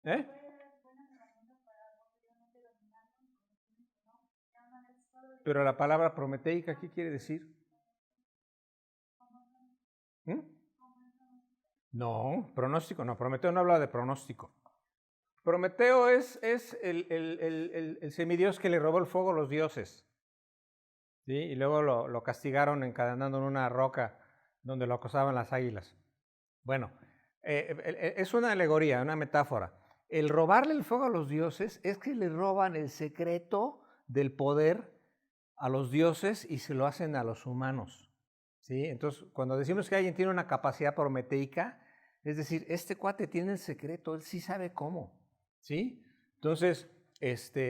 ¿Eh? Pero la palabra prometeica, ¿qué quiere decir? No, pronóstico, no, Prometeo no habla de pronóstico. Prometeo es el semidios que le robó el fuego a los dioses. ¿Sí? Y luego lo castigaron encadenando en una roca donde lo acosaban las águilas. Bueno, es una alegoría, una metáfora. El robarle el fuego a los dioses es que le roban el secreto del poder a los dioses y se lo hacen a los humanos. ¿Sí? Entonces, cuando decimos que alguien tiene una capacidad prometeica, es decir, este cuate tiene el secreto, él sí sabe cómo. ¿Sí? Entonces,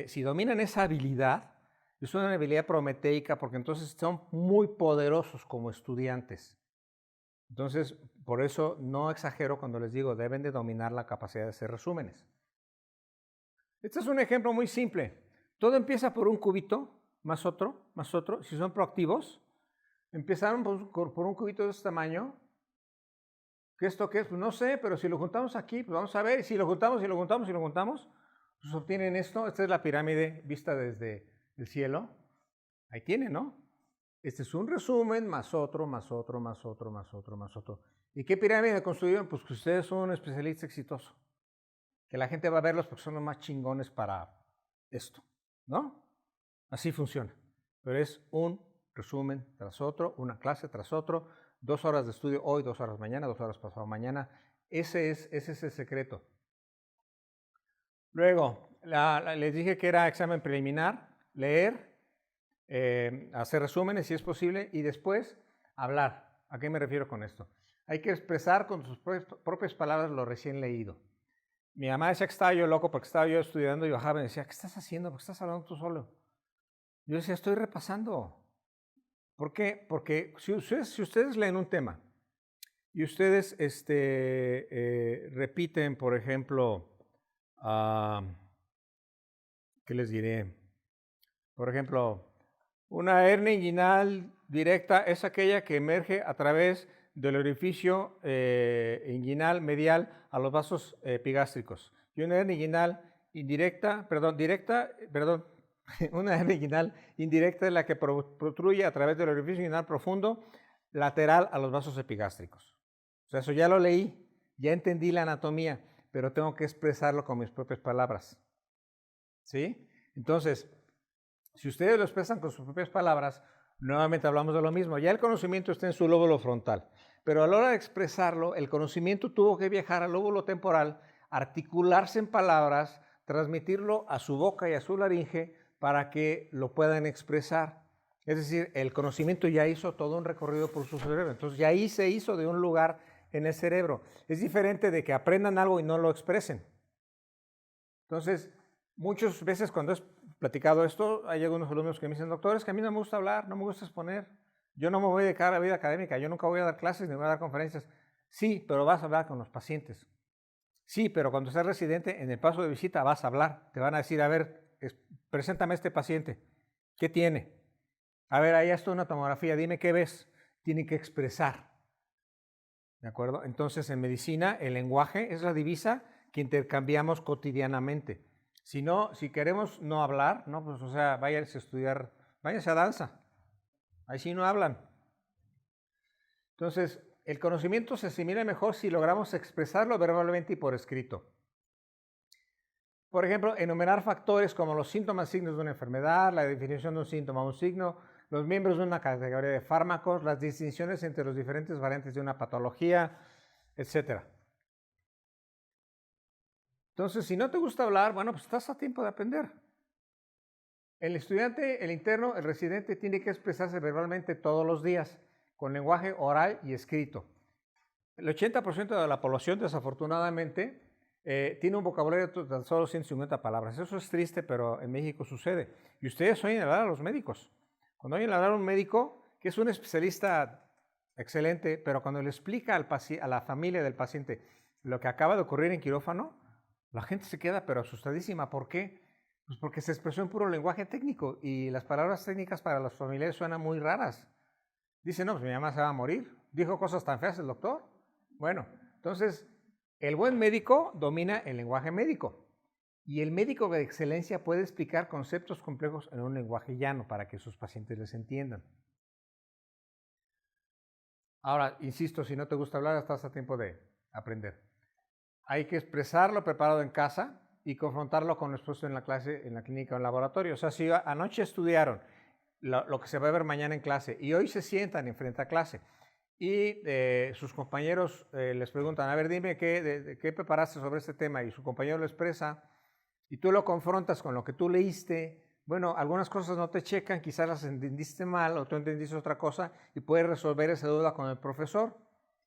si dominan esa habilidad, es una habilidad prometeica porque entonces son muy poderosos como estudiantes. Entonces, por eso no exagero cuando les digo, deben de dominar la capacidad de hacer resúmenes. Este es un ejemplo muy simple. Todo empieza por un cubito, más otro, más otro. Si son proactivos, empezaron por un cubito de este tamaño. ¿Qué esto qué es? Pues no sé, pero si lo juntamos aquí, pues vamos a ver. Y si lo juntamos, pues obtienen esto. Esta es la pirámide vista desde el cielo. Ahí tienen, ¿no? Este es un resumen, más otro, más otro, más otro, más otro, más otro. ¿Y qué pirámide construyeron? Pues que ustedes son un especialista exitoso. Que la gente va a verlos porque son los más chingones para esto, ¿no? Así funciona. Pero es un resumen tras otro, una clase tras otro, 2 horas de estudio hoy, 2 horas mañana, 2 horas pasado mañana. Ese es el secreto. Luego, les dije que era examen preliminar, leer, hacer resúmenes si es posible y después hablar. ¿A qué me refiero con esto? Hay que expresar con sus propias palabras lo recién leído. Mi mamá decía que estaba yo loco porque estaba yo estudiando y bajaba y me decía, ¿qué estás haciendo? ¿Por qué estás hablando tú solo? Yo decía, estoy repasando. ¿Por qué? Porque si ustedes leen un tema y ustedes repiten, por ejemplo, ¿qué les diré? Por ejemplo, una hernia inguinal directa es aquella que emerge a través del orificio inguinal medial a los vasos epigástricos. Y una hernia inguinal una hernia inguinal indirecta es la que protruye a través del orificio inguinal profundo lateral a los vasos epigástricos. O sea, eso ya lo leí, ya entendí la anatomía, pero tengo que expresarlo con mis propias palabras. ¿Sí? Entonces, si ustedes lo expresan con sus propias palabras, nuevamente hablamos de lo mismo. Ya el conocimiento está en su lóbulo frontal, pero a la hora de expresarlo, el conocimiento tuvo que viajar al lóbulo temporal, articularse en palabras, transmitirlo a su boca y a su laringe para que lo puedan expresar. Es decir, el conocimiento ya hizo todo un recorrido por su cerebro. Entonces, ya ahí se hizo de un lugar en el cerebro. Es diferente de que aprendan algo y no lo expresen. Entonces, muchas veces cuando he platicado esto, hay algunos alumnos que me dicen, doctor, es que a mí no me gusta hablar, no me gusta exponer. Yo no me voy a dedicar a la vida académica, yo nunca voy a dar clases ni voy a dar conferencias. Sí, pero vas a hablar con los pacientes. Sí, pero cuando seas residente, en el paso de visita vas a hablar. Te van a decir, a ver, preséntame a este paciente. ¿Qué tiene? A ver, ahí está una tomografía, dime qué ves. Tiene que expresar. ¿De acuerdo? Entonces, en medicina, el lenguaje es la divisa que intercambiamos cotidianamente. Si no, si queremos no hablar, no, pues, o sea, váyanse a estudiar, váyanse a danza. Ahí sí no hablan. Entonces, el conocimiento se asimila mejor si logramos expresarlo verbalmente y por escrito. Por ejemplo, enumerar factores como los síntomas, signos de una enfermedad, la definición de un síntoma o un signo, los miembros de una categoría de fármacos, las distinciones entre los diferentes variantes de una patología, etc. Entonces, si no te gusta hablar, bueno, pues estás a tiempo de aprender. El estudiante, el interno, el residente tiene que expresarse verbalmente todos los días, con lenguaje oral y escrito. El 80% de la población, desafortunadamente, tiene un vocabulario de tan solo 150 palabras. Eso es triste, pero en México sucede. Y ustedes oyen hablar a los médicos. Cuando oyen hablar a un médico, que es un especialista excelente, pero cuando le explica a la familia del paciente lo que acaba de ocurrir en quirófano, la gente se queda pero asustadísima. ¿Por qué? Pues porque se expresó en puro lenguaje técnico y las palabras técnicas para los familiares suenan muy raras. Dice, no, pues mi mamá se va a morir. ¿Dijo cosas tan feas el doctor? Bueno, entonces, el buen médico domina el lenguaje médico. Y el médico de excelencia puede explicar conceptos complejos en un lenguaje llano para que sus pacientes les entiendan. Ahora, insisto, si no te gusta hablar, estás a tiempo de aprender. Hay que expresarlo preparado en casa y confrontarlo con lo expuesto en la clase, en la clínica o en el laboratorio. O sea, si anoche estudiaron lo que se va a ver mañana en clase y hoy se sientan enfrente a clase y sus compañeros les preguntan, a ver, dime qué preparaste sobre este tema, y su compañero lo expresa y tú lo confrontas con lo que tú leíste. Bueno, algunas cosas no te checan, quizás las entendiste mal o tú entendiste otra cosa y puedes resolver esa duda con el profesor.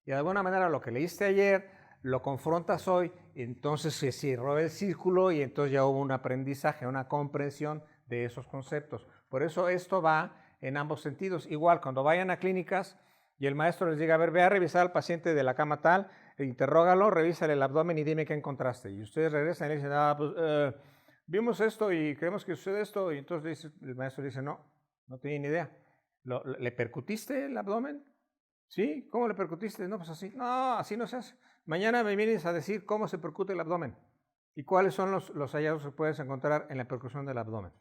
Y de alguna manera lo que leíste ayer lo confrontas hoy entonces se cerró el círculo y entonces ya hubo un aprendizaje, una comprensión de esos conceptos. Por eso esto va en ambos sentidos. Igual, cuando vayan a clínicas y el maestro les diga, a ver, ve a revisar al paciente de la cama tal, interrógalo, revísale el abdomen y dime qué encontraste. Y ustedes regresan y le dicen, pues vimos esto y creemos que sucede esto. Y entonces el maestro dice, no tiene ni idea. ¿Le percutiste el abdomen? ¿Sí? ¿Cómo le percutiste? No, pues así. No, así no se hace. Mañana me vienes a decir cómo se percute el abdomen y cuáles son los hallazgos que puedes encontrar en la percusión del abdomen.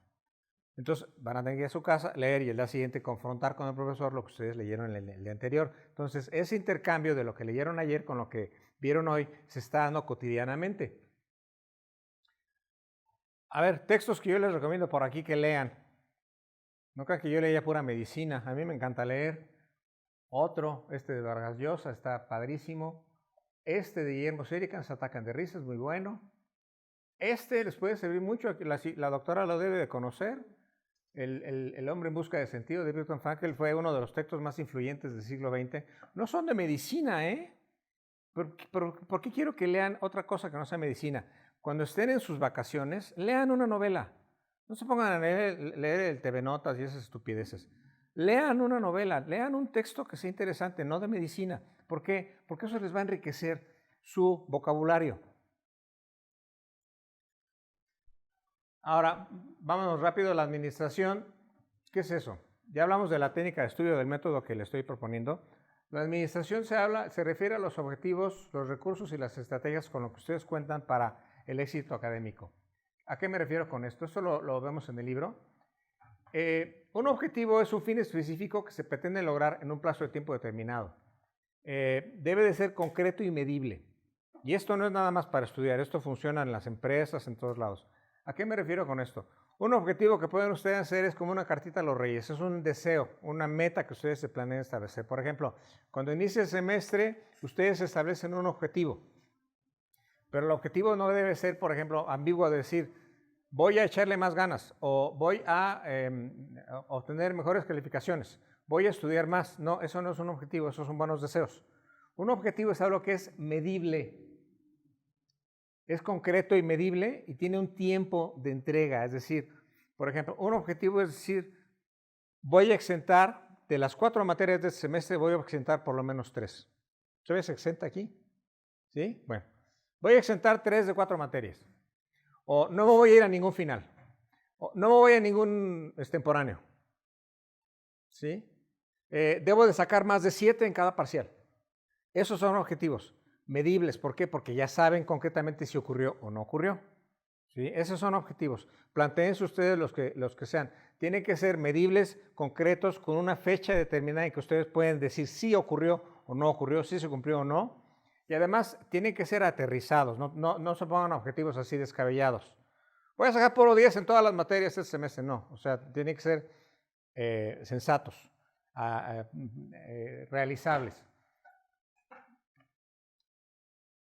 Entonces van a tener que ir a su casa, leer y el día siguiente confrontar con el profesor lo que ustedes leyeron el día anterior. Entonces ese intercambio de lo que leyeron ayer con lo que vieron hoy se está dando cotidianamente. A ver, textos que yo les recomiendo por aquí que lean. No crean que yo leía pura medicina, a mí me encanta leer. Otro, de Vargas Llosa, está padrísimo. De Guillermo Siricans, Atacan de risa, es muy bueno. Les puede servir mucho, la doctora lo debe de conocer. El hombre en busca de sentido de Viktor Frankl fue uno de los textos más influyentes del siglo XX. No son de medicina, ¿eh? ¿Por qué quiero que lean otra cosa que no sea medicina? Cuando estén en sus vacaciones, lean una novela. No se pongan a leer el TV Notas y esas estupideces. Lean una novela, lean un texto que sea interesante, no de medicina. ¿Por qué? Porque eso les va a enriquecer su vocabulario. Ahora, vámonos rápido a la administración. ¿Qué es eso? Ya hablamos de la técnica de estudio del método que le estoy proponiendo. La administración se refiere a los objetivos, los recursos y las estrategias con los que ustedes cuentan para el éxito académico. ¿A qué me refiero con esto? Esto lo vemos en el libro. Un objetivo es un fin específico que se pretende lograr en un plazo de tiempo determinado. Debe de ser concreto y medible. Y esto no es nada más para estudiar, esto funciona en las empresas, en todos lados. ¿A qué me refiero con esto? Un objetivo que pueden ustedes hacer es como una cartita a los reyes, es un deseo, una meta que ustedes se planeen establecer. Por ejemplo, cuando inicia el semestre, ustedes establecen un objetivo, pero el objetivo no debe ser, por ejemplo, ambiguo de decir, voy a echarle más ganas o voy a obtener mejores calificaciones, voy a estudiar más. No, eso no es un objetivo, esos son buenos deseos. Un objetivo es algo que es medible. Es concreto y medible y tiene un tiempo de entrega. Es decir, por ejemplo, un objetivo es decir, voy a exentar de las 4 materias de este semestre, voy a exentar por lo menos 3. ¿Se exenta aquí? ¿Sí? Bueno, voy a exentar 3 de 4 materias. O no me voy a ir a ningún final. O no me voy a ningún extemporáneo. ¿Sí? Debo de sacar más de 7 en cada parcial. Esos son objetivos medibles. ¿Por qué? Porque ya saben concretamente si ocurrió o no ocurrió. ¿Sí? Esos son objetivos. Plantéense ustedes los que sean. Tienen que ser medibles, concretos, con una fecha determinada en que ustedes pueden decir si ocurrió o no ocurrió, si se cumplió o no. Y además tienen que ser aterrizados, no se pongan objetivos así descabellados. Voy a sacar puro 10 en todas las materias este semestre, no. O sea, tienen que ser sensatos, realizables.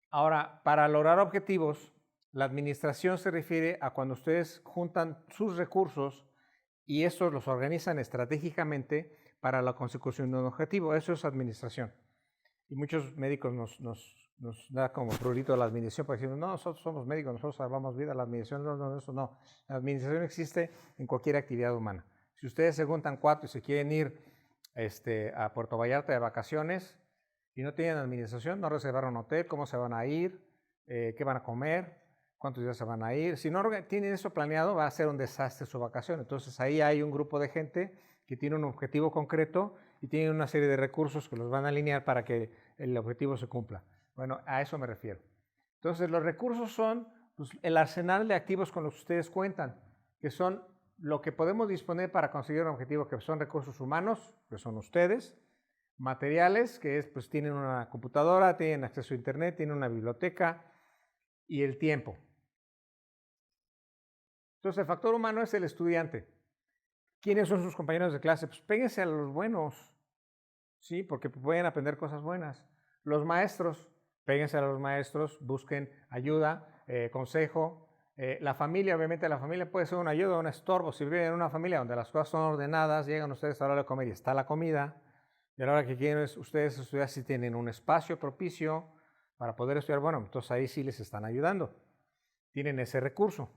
Ahora, para lograr objetivos, la administración se refiere a cuando ustedes juntan sus recursos y estos los organizan estratégicamente para la consecución de un objetivo. Eso es administración. Y muchos médicos nos da como prurito la administración porque decimos, no, nosotros somos médicos, nosotros salvamos vida, la administración no, eso no. La administración existe en cualquier actividad humana. Si ustedes se juntan 4 y se quieren ir a Puerto Vallarta de vacaciones y no tienen administración, no reservaron hotel, cómo se van a ir, qué van a comer, cuántos días se van a ir. Si no tienen eso planeado, va a ser un desastre su vacación. Entonces ahí hay un grupo de gente que tiene un objetivo concreto y tienen una serie de recursos que los van a alinear para que el objetivo se cumpla. Bueno, a eso me refiero. Entonces, los recursos son pues, el arsenal de activos con los que ustedes cuentan, que son lo que podemos disponer para conseguir un objetivo, que son recursos humanos, que son ustedes, materiales, que es, pues tienen una computadora, tienen acceso a internet, tienen una biblioteca, y el tiempo. Entonces, el factor humano es el estudiante. ¿Quiénes son sus compañeros de clase? Pues péguense a los buenos, ¿sí? Porque pueden aprender cosas buenas. Los maestros, péguense a los maestros, busquen ayuda, consejo. La familia, obviamente la familia puede ser una ayuda, un estorbo. Si viven en una familia donde las cosas son ordenadas, llegan ustedes a la hora de comer y está la comida, y a la hora que quieren ustedes estudiar, si tienen un espacio propicio, para poder estudiar, bueno, entonces ahí sí les están ayudando. Tienen ese recurso.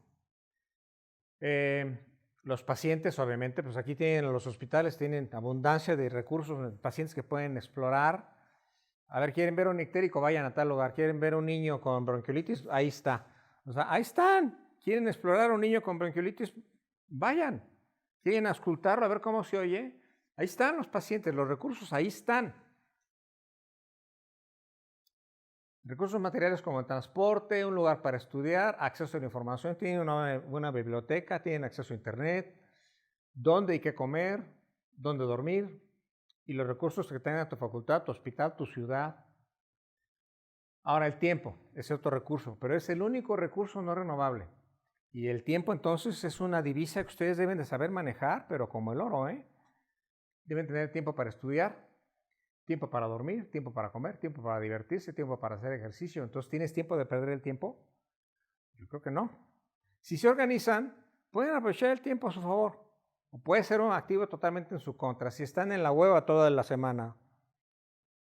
Los pacientes, obviamente, pues aquí tienen los hospitales, tienen abundancia de recursos, pacientes que pueden explorar. A ver, ¿quieren ver un ictérico? Vayan a tal lugar. ¿Quieren ver un niño con bronquiolitis? Ahí está. O sea, ahí están. ¿Quieren explorar a un niño con bronquiolitis? Vayan. ¿Quieren auscultarlo a ver cómo se oye? Ahí están los pacientes, los recursos ahí están. Recursos materiales como el transporte, un lugar para estudiar, acceso a la información, tienen una buena biblioteca, tienen acceso a internet, dónde hay que comer, dónde dormir, y los recursos que tengan tu facultad, tu hospital, tu ciudad. Ahora el tiempo es otro recurso, pero es el único recurso no renovable. Y el tiempo entonces es una divisa que ustedes deben de saber manejar, pero como el oro, ¿eh? Deben tener tiempo para estudiar, tiempo para dormir, tiempo para comer, tiempo para divertirse, tiempo para hacer ejercicio. Entonces, ¿tienes tiempo de perder el tiempo? Yo creo que no. Si se organizan, pueden aprovechar el tiempo a su favor. O puede ser un activo totalmente en su contra. Si están en la hueva toda la semana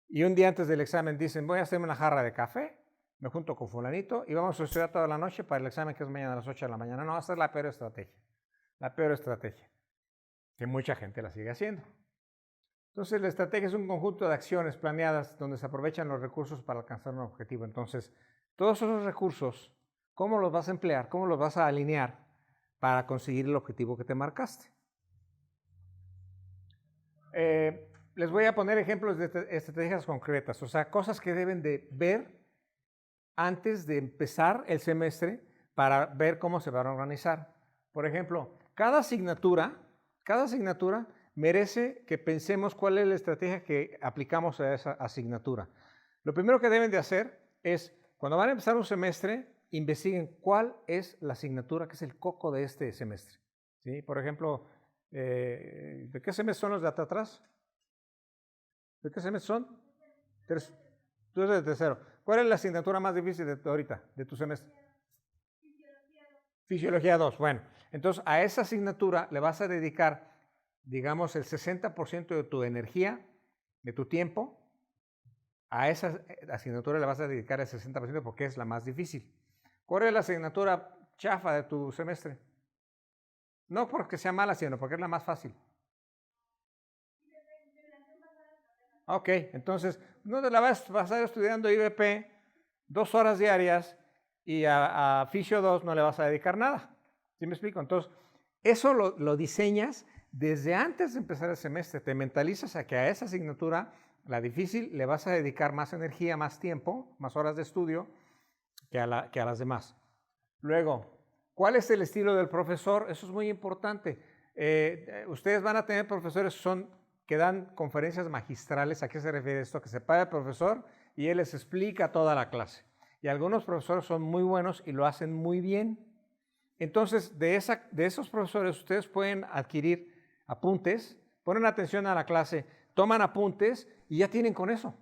y un día antes del examen dicen, voy a hacerme una jarra de café, me junto con fulanito y vamos a estudiar toda la noche para el examen que es mañana a las 8 de la mañana. No, esa es la peor estrategia. La peor estrategia. Que mucha gente la sigue haciendo. Entonces, la estrategia es un conjunto de acciones planeadas donde se aprovechan los recursos para alcanzar un objetivo. Entonces, todos esos recursos, ¿cómo los vas a emplear? ¿Cómo los vas a alinear para conseguir el objetivo que te marcaste? Les voy a poner ejemplos de estrategias concretas, o sea, cosas que deben de ver antes de empezar el semestre para ver cómo se van a organizar. Por ejemplo, cada asignatura merece que pensemos cuál es la estrategia que aplicamos a esa asignatura. Lo primero que deben de hacer es, cuando van a empezar un semestre, investiguen cuál es la asignatura que es el coco de este semestre. ¿Sí? Por ejemplo, ¿de qué semestre son los de hasta atrás? ¿De qué semestre son? Tú eres de tercero. ¿Cuál es la asignatura más difícil de ahorita, de tu semestre? Fisiología 2. Bueno, entonces a esa asignatura le vas a dedicar, digamos, el 60% de tu energía, de tu tiempo. A esa asignatura le vas a dedicar el 60% porque es la más difícil. ¿Cuál es la asignatura chafa de tu semestre? No porque sea mala, sino porque es la más fácil. Ok, entonces no te la vas a estar estudiando IBP 2 horas diarias y a Fisio 2 no le vas a dedicar nada. ¿Sí me explico? Entonces, eso lo diseñas desde antes de empezar el semestre. Te mentalizas a que a esa asignatura, la difícil, le vas a dedicar más energía, más tiempo, más horas de estudio que a las demás. Luego, ¿cuál es el estilo del profesor? Eso es muy importante. Ustedes van a tener profesores que dan conferencias magistrales. ¿A qué se refiere esto? Que se para el profesor y él les explica toda la clase. Y algunos profesores son muy buenos y lo hacen muy bien. Entonces, de esos profesores ustedes pueden adquirir apuntes, ponen atención a la clase, toman apuntes y ya tienen con eso.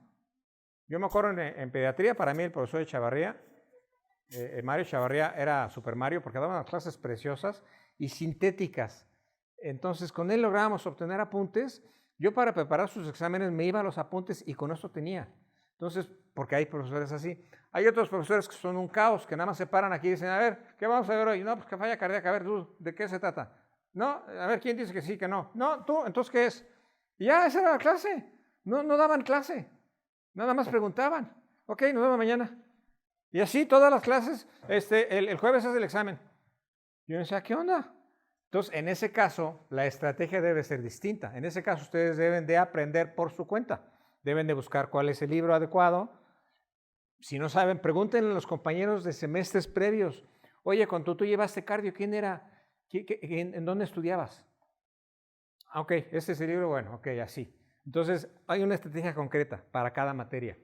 Yo me acuerdo en pediatría, para mí el profesor de Chavarría, Mario Chavarría era Super Mario porque daba unas clases preciosas y sintéticas. Entonces, con él lográbamos obtener apuntes. Yo para preparar sus exámenes me iba a los apuntes y con esto tenía. Entonces, porque hay profesores así. Hay otros profesores que son un caos, que nada más se paran aquí y dicen, a ver, ¿qué vamos a ver hoy? No, pues que falla cardíaca, a ver, tú, ¿de qué se trata? No, a ver, ¿quién dice que sí, que no? No, tú, entonces, ¿qué es? Y ya, esa era la clase. No daban clase, nada más preguntaban. Ok, nos vemos mañana. Y así todas las clases, el jueves es el examen. Y yo decía, ¿qué onda? Entonces, en ese caso, la estrategia debe ser distinta. En ese caso, ustedes deben de aprender por su cuenta. Deben de buscar cuál es el libro adecuado. Si no saben, pregúntenle a los compañeros de semestres previos. Oye, cuando tú llevaste cardio, ¿quién era? ¿En dónde estudiabas? Ok, este es el libro, bueno, ok, así. Entonces, hay una estrategia concreta para cada materia.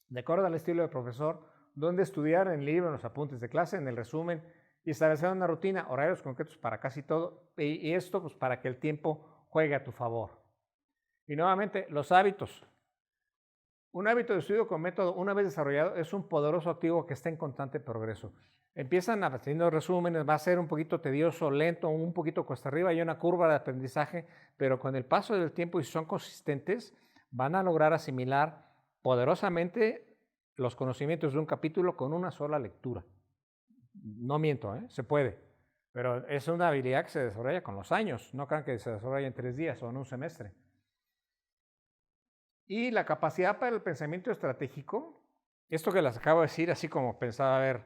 De acuerdo al estilo del profesor, dónde estudiar en el libro, en los apuntes de clase, en el resumen, y establecer una rutina, horarios concretos para casi todo, y esto pues para que el tiempo juegue a tu favor. Y nuevamente, los hábitos. Un hábito de estudio con método, una vez desarrollado, es un poderoso activo que está en constante progreso. Empiezan haciendo resúmenes, va a ser un poquito tedioso, lento, un poquito cuesta arriba, hay una curva de aprendizaje, pero con el paso del tiempo y si son consistentes, van a lograr asimilar poderosamente los conocimientos de un capítulo con una sola lectura. No miento, se puede, pero es una habilidad que se desarrolla con los años, no crean que se desarrolla en 3 días o en un semestre. Y la capacidad para el pensamiento estratégico, esto que les acabo de decir, así como pensaba, a ver,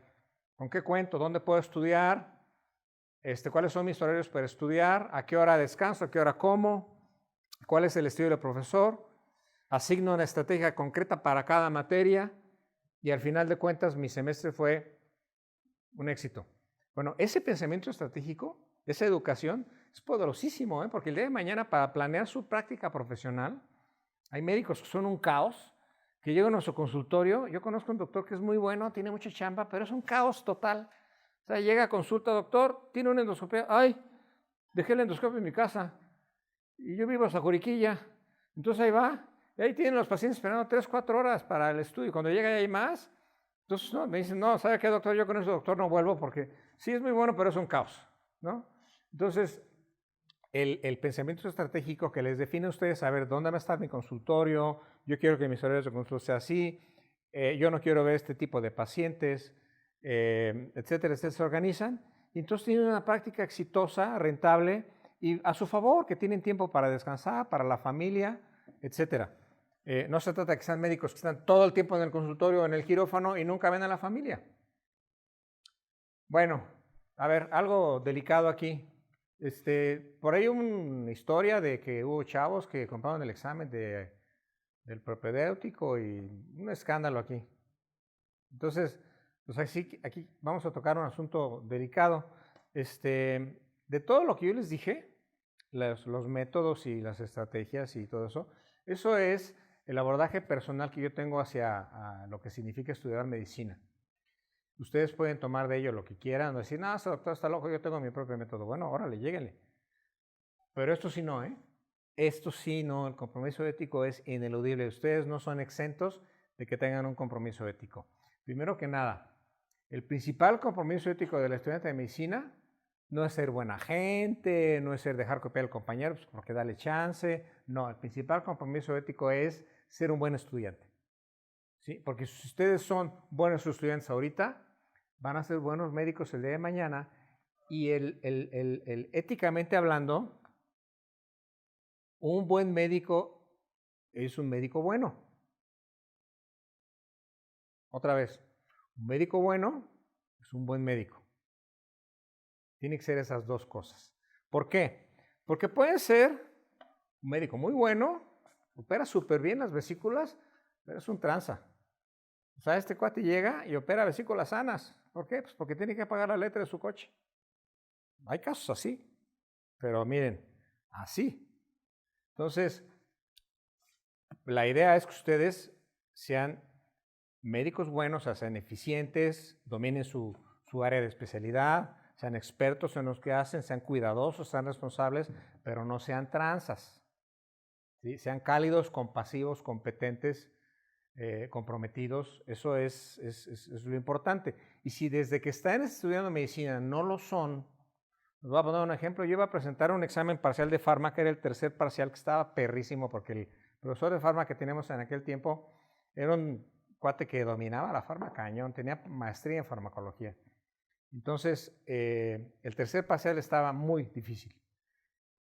¿con qué cuento? ¿Dónde puedo estudiar? ¿Cuáles son mis horarios para estudiar? ¿A qué hora descanso? ¿A qué hora como? ¿Cuál es el estilo del profesor? Asigno una estrategia concreta para cada materia y al final de cuentas mi semestre fue un éxito. Bueno, ese pensamiento estratégico, esa educación, es poderosísimo, porque el día de mañana para planear su práctica profesional, hay médicos que son un caos, que llegan a nuestro consultorio. Yo conozco un doctor que es muy bueno, tiene mucha chamba, pero es un caos total. O sea, llega a consulta, doctor, tiene una endoscopia, ay, dejé el endoscopio en mi casa y yo vivo hasta Juriquilla. Entonces ahí va, y ahí tienen los pacientes esperando 3, 4 horas para el estudio. Cuando llega ya hay más, entonces no, me dicen, no, ¿sabe qué, doctor? Yo con ese doctor no vuelvo porque sí es muy bueno, pero es un caos, ¿no? Entonces, el pensamiento estratégico que les define a ustedes, saber dónde va a estar mi consultorio, yo quiero que mis horarios de consulta sea así, yo no quiero ver este tipo de pacientes, etcétera, etcétera, se organizan y entonces tienen una práctica exitosa, rentable y a su favor, que tienen tiempo para descansar, para la familia, etcétera. No se trata de que sean médicos que están todo el tiempo en el consultorio, en el quirófano y nunca ven a la familia. Bueno, a ver, algo delicado aquí. Por ahí una historia de que hubo chavos que compraron el examen del propedéutico y un escándalo aquí. Entonces, pues aquí vamos a tocar un asunto delicado. De todo lo que yo les dije, los métodos y las estrategias y todo eso, eso es el abordaje personal que yo tengo hacia lo que significa estudiar medicina. Ustedes pueden tomar de ello lo que quieran, decir, no, ese doctor está loco, yo tengo mi propio método. Bueno, órale, lléguenle. Pero esto sí no, Esto sí no, el compromiso ético es ineludible. Ustedes no son exentos de que tengan un compromiso ético. Primero que nada, el principal compromiso ético del estudiante de medicina no es ser buena gente, no es ser dejar copiar al compañero pues, porque dale chance. No, el principal compromiso ético es ser un buen estudiante. ¿Sí? Porque si ustedes son buenos estudiantes ahorita, van a ser buenos médicos el día de mañana y éticamente hablando, un buen médico es un médico bueno. Otra vez, un médico bueno es un buen médico. Tiene que ser esas dos cosas. ¿Por qué? Porque puede ser un médico muy bueno, opera súper bien las vesículas, pero es un tranza. O sea, este cuate llega y opera vesículas sanas. ¿Por qué? Pues porque tiene que pagar la letra de su coche. Hay casos así, pero miren, así. Entonces, la idea es que ustedes sean médicos buenos, sean eficientes, dominen su área de especialidad, sean expertos en lo que hacen, sean cuidadosos, sean responsables, pero no sean tranzas. ¿Sí? Sean cálidos, compasivos, competentes, comprometidos. Eso es lo importante. Y si desde que están estudiando medicina no lo son, les voy a poner un ejemplo. Yo iba a presentar un examen parcial de farma, que era el tercer parcial, que estaba perrísimo, porque el profesor de farma que teníamos en aquel tiempo era un cuate que dominaba la farma cañón, tenía maestría en farmacología. Entonces, el tercer parcial estaba muy difícil.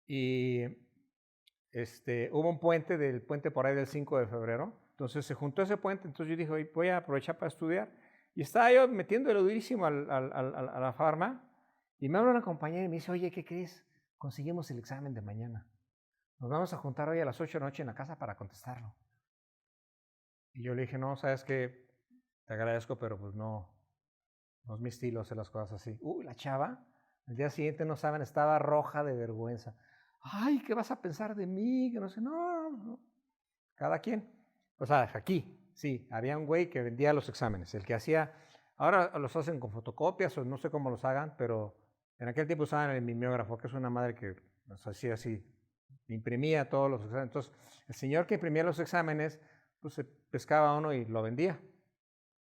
Y hubo un puente, del puente por ahí del 5 de febrero. Entonces se juntó ese puente, entonces yo dije, voy a aprovechar para estudiar. Y estaba yo metiéndolo durísimo a la farma. Y me habla una compañera y me dice, oye, ¿qué crees? Conseguimos el examen de mañana. Nos vamos a juntar hoy a las 8 de la noche en la casa para contestarlo. Y yo le dije, no, sabes que te agradezco, pero pues no es mi estilo hacer las cosas así. La chava, al día siguiente no saben, estaba roja de vergüenza. Ay, ¿qué vas a pensar de mí? Que no sé, no. Cada quien. O sea, aquí, sí, había un güey que vendía los exámenes, el que hacía, ahora los hacen con fotocopias o no sé cómo los hagan, pero en aquel tiempo usaban el mimeógrafo, que es una madre que nos hacía así, imprimía todos los exámenes. Entonces, el señor que imprimía los exámenes, pues se pescaba uno y lo vendía.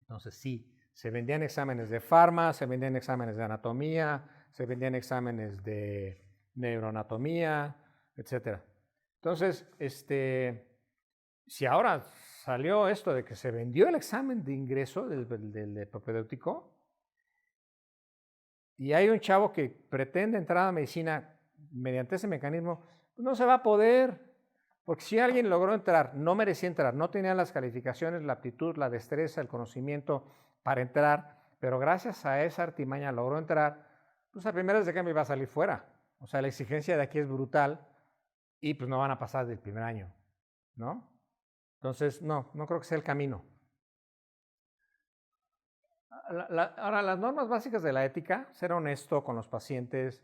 Entonces, sí, se vendían exámenes de farma, se vendían exámenes de anatomía, se vendían exámenes de neuroanatomía, etc. Entonces, si ahora salió esto de que se vendió el examen de ingreso del propedéutico y hay un chavo que pretende entrar a medicina mediante ese mecanismo, pues no se va a poder, porque si alguien logró entrar, no merecía entrar, no tenía las calificaciones, la aptitud, la destreza, el conocimiento para entrar, pero gracias a esa artimaña logró entrar, pues a primeras de cambio iba a salir fuera. O sea, la exigencia de aquí es brutal y pues no van a pasar del primer año, ¿no? Entonces, no creo que sea el camino. Ahora, las normas básicas de la ética, ser honesto con los pacientes,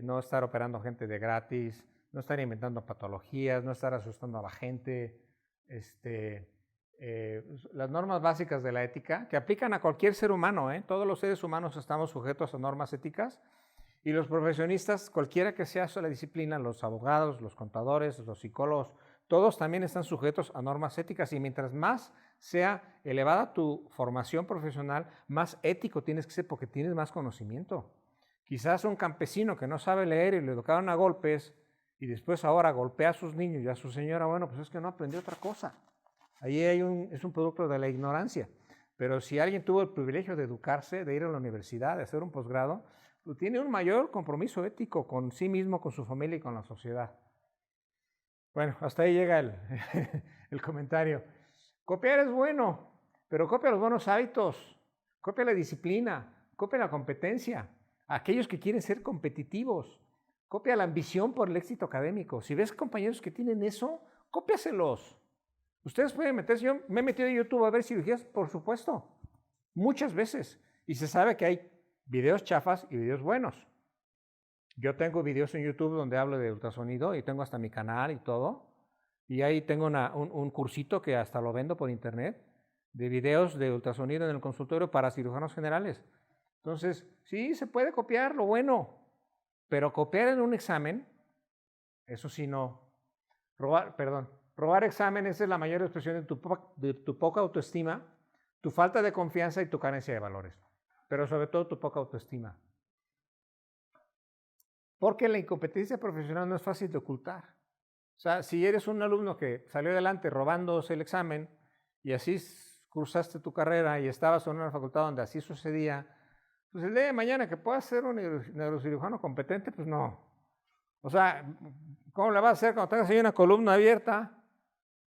no estar operando gente de gratis, no estar inventando patologías, no estar asustando a la gente, las normas básicas de la ética que aplican a cualquier ser humano, todos los seres humanos estamos sujetos a normas éticas y los profesionistas, cualquiera que sea la disciplina, los abogados, los contadores, los psicólogos, todos también están sujetos a normas éticas y mientras más sea elevada tu formación profesional, más ético tienes que ser porque tienes más conocimiento. Quizás un campesino que no sabe leer y le educaron a golpes y después ahora golpea a sus niños y a su señora, bueno, pues es que no aprendió otra cosa. Ahí es un producto de la ignorancia. Pero si alguien tuvo el privilegio de educarse, de ir a la universidad, de hacer un posgrado, pues tiene un mayor compromiso ético con sí mismo, con su familia y con la sociedad. Bueno, hasta ahí llega el comentario. Copiar es bueno, pero copia los buenos hábitos, copia la disciplina, copia la competencia. Aquellos que quieren ser competitivos, copia la ambición por el éxito académico. Si ves compañeros que tienen eso, cópiaselos. Ustedes pueden meterse, yo me he metido en YouTube a ver cirugías, por supuesto, muchas veces. Y se sabe que hay videos chafas y videos buenos. Yo tengo videos en YouTube donde hablo de ultrasonido y tengo hasta mi canal y todo. Y ahí tengo un cursito que hasta lo vendo por internet de videos de ultrasonido en el consultorio para cirujanos generales. Entonces, sí, se puede copiar lo bueno, pero copiar en un examen, eso sí no. Robar exámenes es la mayor expresión de tu poca autoestima, tu falta de confianza y tu carencia de valores. Pero sobre todo tu poca autoestima. Porque la incompetencia profesional no es fácil de ocultar. O sea, si eres un alumno que salió adelante robándose el examen y así cursaste tu carrera y estabas en una facultad donde así sucedía, pues el día de mañana que puedas ser un neurocirujano competente, pues no. O sea, ¿cómo le vas a hacer cuando tengas ahí una columna abierta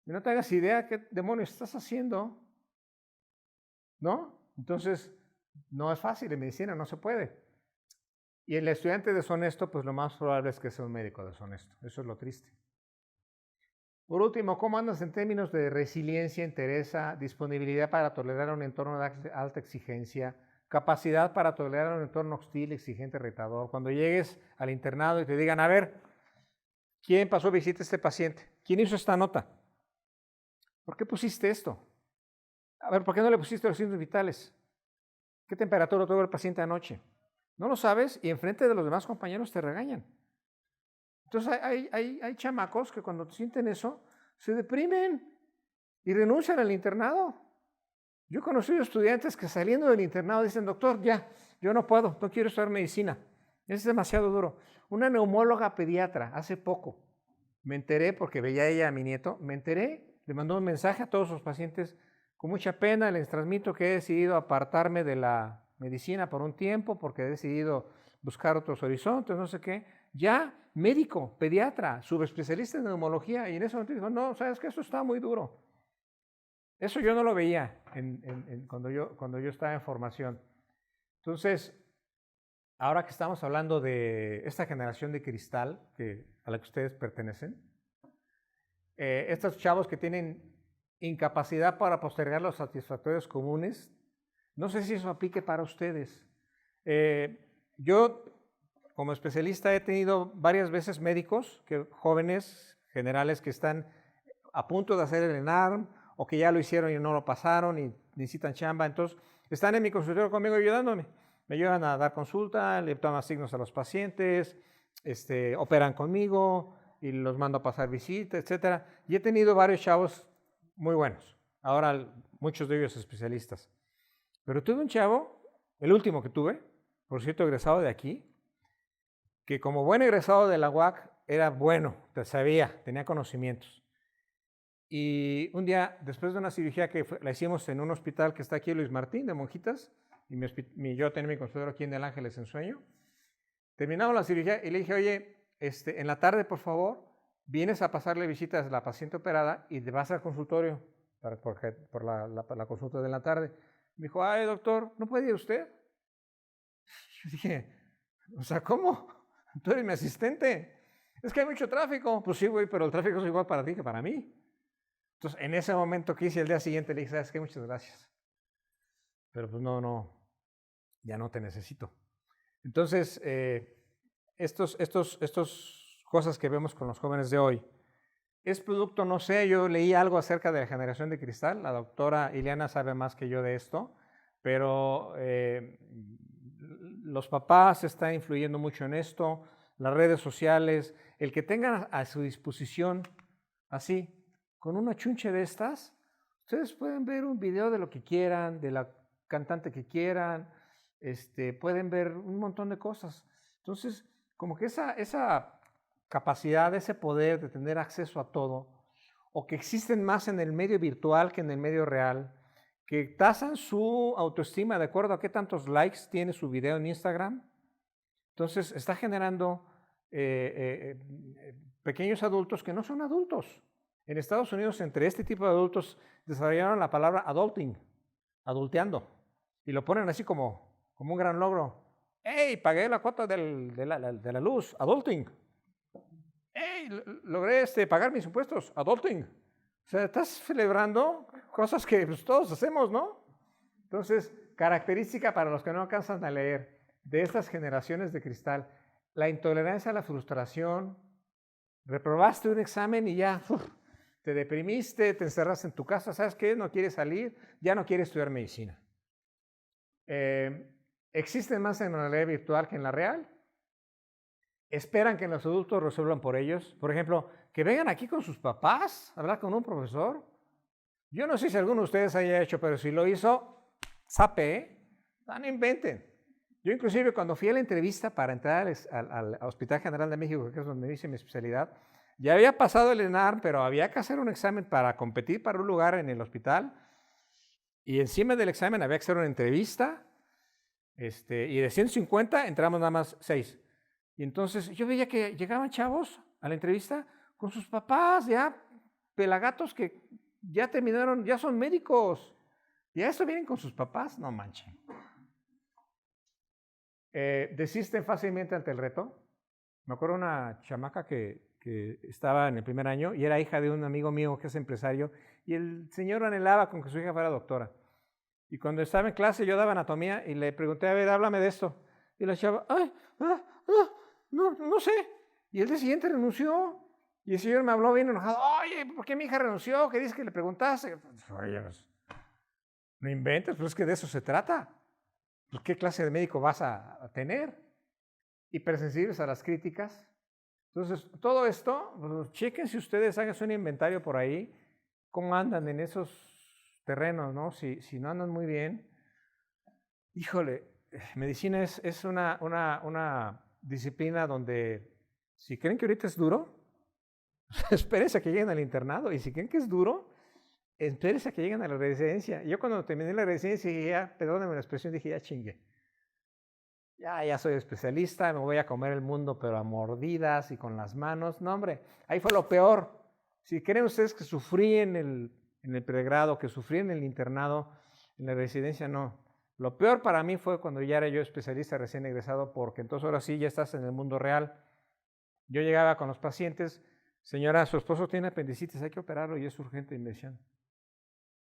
y no tengas idea qué demonios estás haciendo? ¿No? Entonces, no es fácil en medicina, no se puede. Y el estudiante deshonesto, pues lo más probable es que sea un médico deshonesto. Eso es lo triste. Por último, ¿cómo andas en términos de resiliencia, entereza, disponibilidad para tolerar un entorno de alta exigencia, capacidad para tolerar un entorno hostil, exigente, retador? Cuando llegues al internado y te digan, a ver, ¿quién pasó visita a este paciente? ¿Quién hizo esta nota? ¿Por qué pusiste esto? A ver, ¿por qué no le pusiste los signos vitales? ¿Qué temperatura tuvo el paciente anoche? No lo sabes y enfrente de los demás compañeros te regañan. Entonces hay chamacos que cuando sienten eso se deprimen y renuncian al internado. Yo he conocido estudiantes que saliendo del internado dicen, doctor, ya, yo no puedo, no quiero estudiar medicina, es demasiado duro. Una neumóloga pediatra hace poco, me enteré porque veía ella a mi nieto, le mandó un mensaje a todos sus pacientes, con mucha pena les transmito que he decidido apartarme de la medicina por un tiempo porque he decidido buscar otros horizontes, no sé qué. Ya médico, pediatra, subespecialista en neumología, y en ese momento dijo, no, sabes que eso está muy duro. Eso yo no lo veía cuando yo estaba en formación. Entonces, ahora que estamos hablando de esta generación de cristal a la que ustedes pertenecen, estos chavos que tienen incapacidad para postergar los satisfactorios comunes, no sé si eso aplique para ustedes. Yo, como especialista, he tenido varias veces médicos, jóvenes generales que están a punto de hacer el ENARM o que ya lo hicieron y no lo pasaron y necesitan chamba. Entonces, están en mi consultorio conmigo ayudándome. Me ayudan a dar consulta, le toman signos a los pacientes, operan conmigo y los mando a pasar visita, etc. Y he tenido varios chavos muy buenos. Ahora muchos de ellos especialistas. Pero tuve un chavo, el último que tuve, por cierto, egresado de aquí, que como buen egresado de la UAC era bueno, sabía, tenía conocimientos. Y un día, después de una cirugía que la hicimos en un hospital que está aquí, Luis Martín, de monjitas, y yo tenía mi consultorio aquí en El Ángeles en Sueño, terminamos la cirugía y le dije, oye, en la tarde, por favor, vienes a pasarle visitas a la paciente operada y te vas al consultorio por la consulta de la tarde. Me dijo, ay, doctor, ¿no puede ir usted? Yo dije, o sea, ¿cómo? Tú eres mi asistente. Es que hay mucho tráfico. Pues sí, güey, pero el tráfico es igual para ti que para mí. Entonces, en ese momento que hice el día siguiente, le dije, ¿sabes qué? Muchas gracias. Pero pues no, ya no te necesito. Entonces, estos cosas que vemos con los jóvenes de hoy, es producto, no sé, yo leí algo acerca de la generación de cristal, la doctora Ileana sabe más que yo de esto, pero los papás están influyendo mucho en esto, las redes sociales, el que tengan a su disposición, así, con una chunche de estas, ustedes pueden ver un video de lo que quieran, de la cantante que quieran, pueden ver un montón de cosas. Entonces, como que esa capacidad, ese poder de tener acceso a todo, o que existen más en el medio virtual que en el medio real, que tasan su autoestima de acuerdo a qué tantos likes tiene su video en Instagram. Entonces, está generando pequeños adultos que no son adultos. En Estados Unidos, entre este tipo de adultos, desarrollaron la palabra adulting, adulteando, y lo ponen así como un gran logro. ¡Hey, pagué la cuota de la luz! ¡Adulting! ¡Hey, logré pagar mis impuestos! ¡Adulting! O sea, estás celebrando cosas que pues, todos hacemos, ¿no? Entonces, característica para los que no alcanzan a leer de estas generaciones de cristal, la intolerancia a la frustración, reprobaste un examen y ya te deprimiste, te encerraste en tu casa, ¿sabes qué? No quieres salir, ya no quieres estudiar medicina. Existen más en la realidad virtual que en la real. Esperan que los adultos resuelvan por ellos. Por ejemplo, que vengan aquí con sus papás a hablar con un profesor. Yo no sé si alguno de ustedes haya hecho, pero si lo hizo, sape, ¿eh? No inventen. Yo inclusive cuando fui a la entrevista para entrar al Hospital General de México, que es donde hice mi especialidad, ya había pasado el ENARM, pero había que hacer un examen para competir para un lugar en el hospital. Y encima del examen había que hacer una entrevista. Y de 150 entramos nada más 6. Y entonces yo veía que llegaban chavos a la entrevista con sus papás, ya pelagatos que ya terminaron, ya son médicos. Y a eso vienen con sus papás, no manchen. Desisten fácilmente ante el reto. Me acuerdo una chamaca que estaba en el primer año y era hija de un amigo mío que es empresario y el señor anhelaba con que su hija fuera doctora. Y cuando estaba en clase yo daba anatomía y le pregunté, a ver, háblame de esto. Y la chava, no sé. Y el día siguiente renunció. Y el señor me habló bien enojado, oye, ¿por qué mi hija renunció? ¿Qué dices que le preguntaste? Oye, no inventes, pues es que de eso se trata. Pues, ¿qué clase de médico vas a tener? Hipersensibles a las críticas. Entonces, todo esto, pues, chequen si ustedes hagan un inventario por ahí, cómo andan en esos terrenos, ¿no? Si no andan muy bien, híjole, medicina es una disciplina donde, si creen que ahorita es duro, espérense a que lleguen al internado, y si creen que es duro, espérense a que lleguen a la residencia. Yo cuando terminé la residencia, dije, ya, perdónenme la expresión, dije, ya chingue. Ya soy especialista, me voy a comer el mundo, pero a mordidas y con las manos. No, hombre, ahí fue lo peor. Si creen ustedes que sufrí en el pregrado, que sufrí en el internado, en la residencia, no. Lo peor para mí fue cuando ya era yo especialista recién egresado, porque entonces ahora sí ya estás en el mundo real. Yo llegaba con los pacientes, señora, su esposo tiene apendicitis, hay que operarlo y es urgente. Y me decían,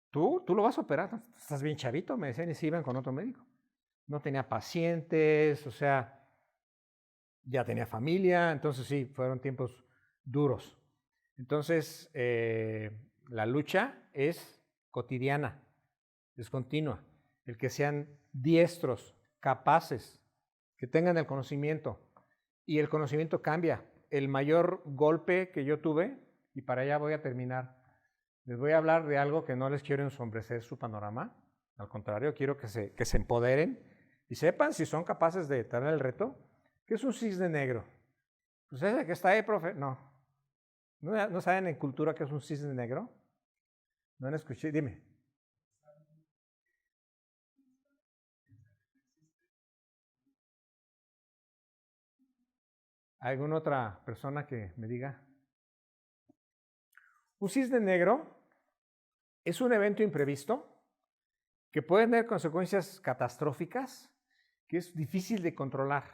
¿tú lo vas a operar? Estás bien chavito, me decían, y se iban con otro médico. No tenía pacientes, o sea, ya tenía familia, entonces sí, fueron tiempos duros. Entonces, la lucha es cotidiana, es continua. El que sean diestros, capaces, que tengan el conocimiento. Y el conocimiento cambia. El mayor golpe que yo tuve, y para allá voy a terminar, les voy a hablar de algo que no les quiero ensombrecer su panorama. Al contrario, quiero que se empoderen y sepan si son capaces de tener el reto. ¿Qué es un cisne negro? Pues ese que está ahí, profe. No saben en cultura qué es un cisne negro. No han escuchado, dime. ¿Alguna otra persona que me diga? Un cisne negro es un evento imprevisto que puede tener consecuencias catastróficas, que es difícil de controlar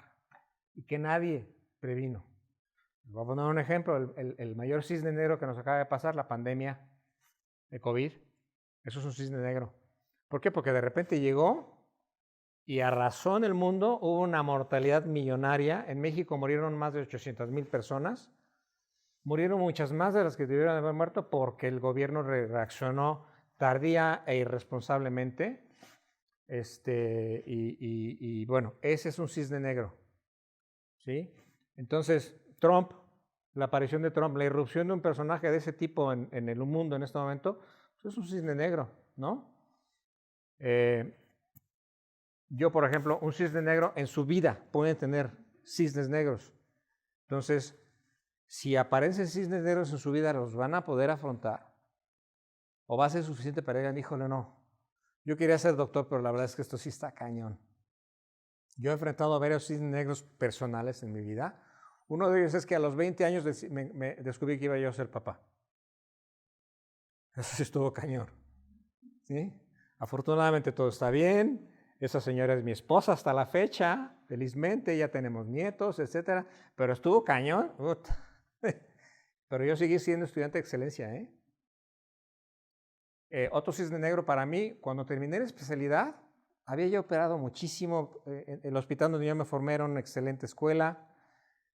y que nadie previno. Voy a poner un ejemplo, el mayor cisne negro que nos acaba de pasar, la pandemia de COVID, eso es un cisne negro. ¿Por qué? Porque de repente llegó y arrasó en el mundo, hubo una mortalidad millonaria. En México murieron más de 800,000 personas, murieron muchas más de las que debieron haber muerto porque el gobierno reaccionó tardía e irresponsablemente. Y bueno, ese es un cisne negro, ¿sí? Entonces, Trump, la aparición de Trump, la irrupción de un personaje de ese tipo en el mundo en este momento, pues es un cisne negro, ¿no? Yo, por ejemplo, un cisne negro en su vida pueden tener cisnes negros. Entonces, si aparecen cisnes negros en su vida, ¿los van a poder afrontar? ¿O va a ser suficiente para que digan, híjole, no? Yo quería ser doctor, pero la verdad es que esto sí está cañón. Yo he enfrentado a varios cisnes negros personales en mi vida. Uno de ellos es que a los 20 años me descubrí que iba yo a ser papá. Eso sí estuvo cañón, ¿sí? Afortunadamente todo está bien. Esa señora es mi esposa hasta la fecha, felizmente, ya tenemos nietos, etcétera. Pero estuvo cañón. Pero yo seguí siendo estudiante de excelencia, ¿eh? Otro cisne negro para mí, cuando terminé la especialidad, había yo operado muchísimo. El hospital donde yo me formé era una excelente escuela.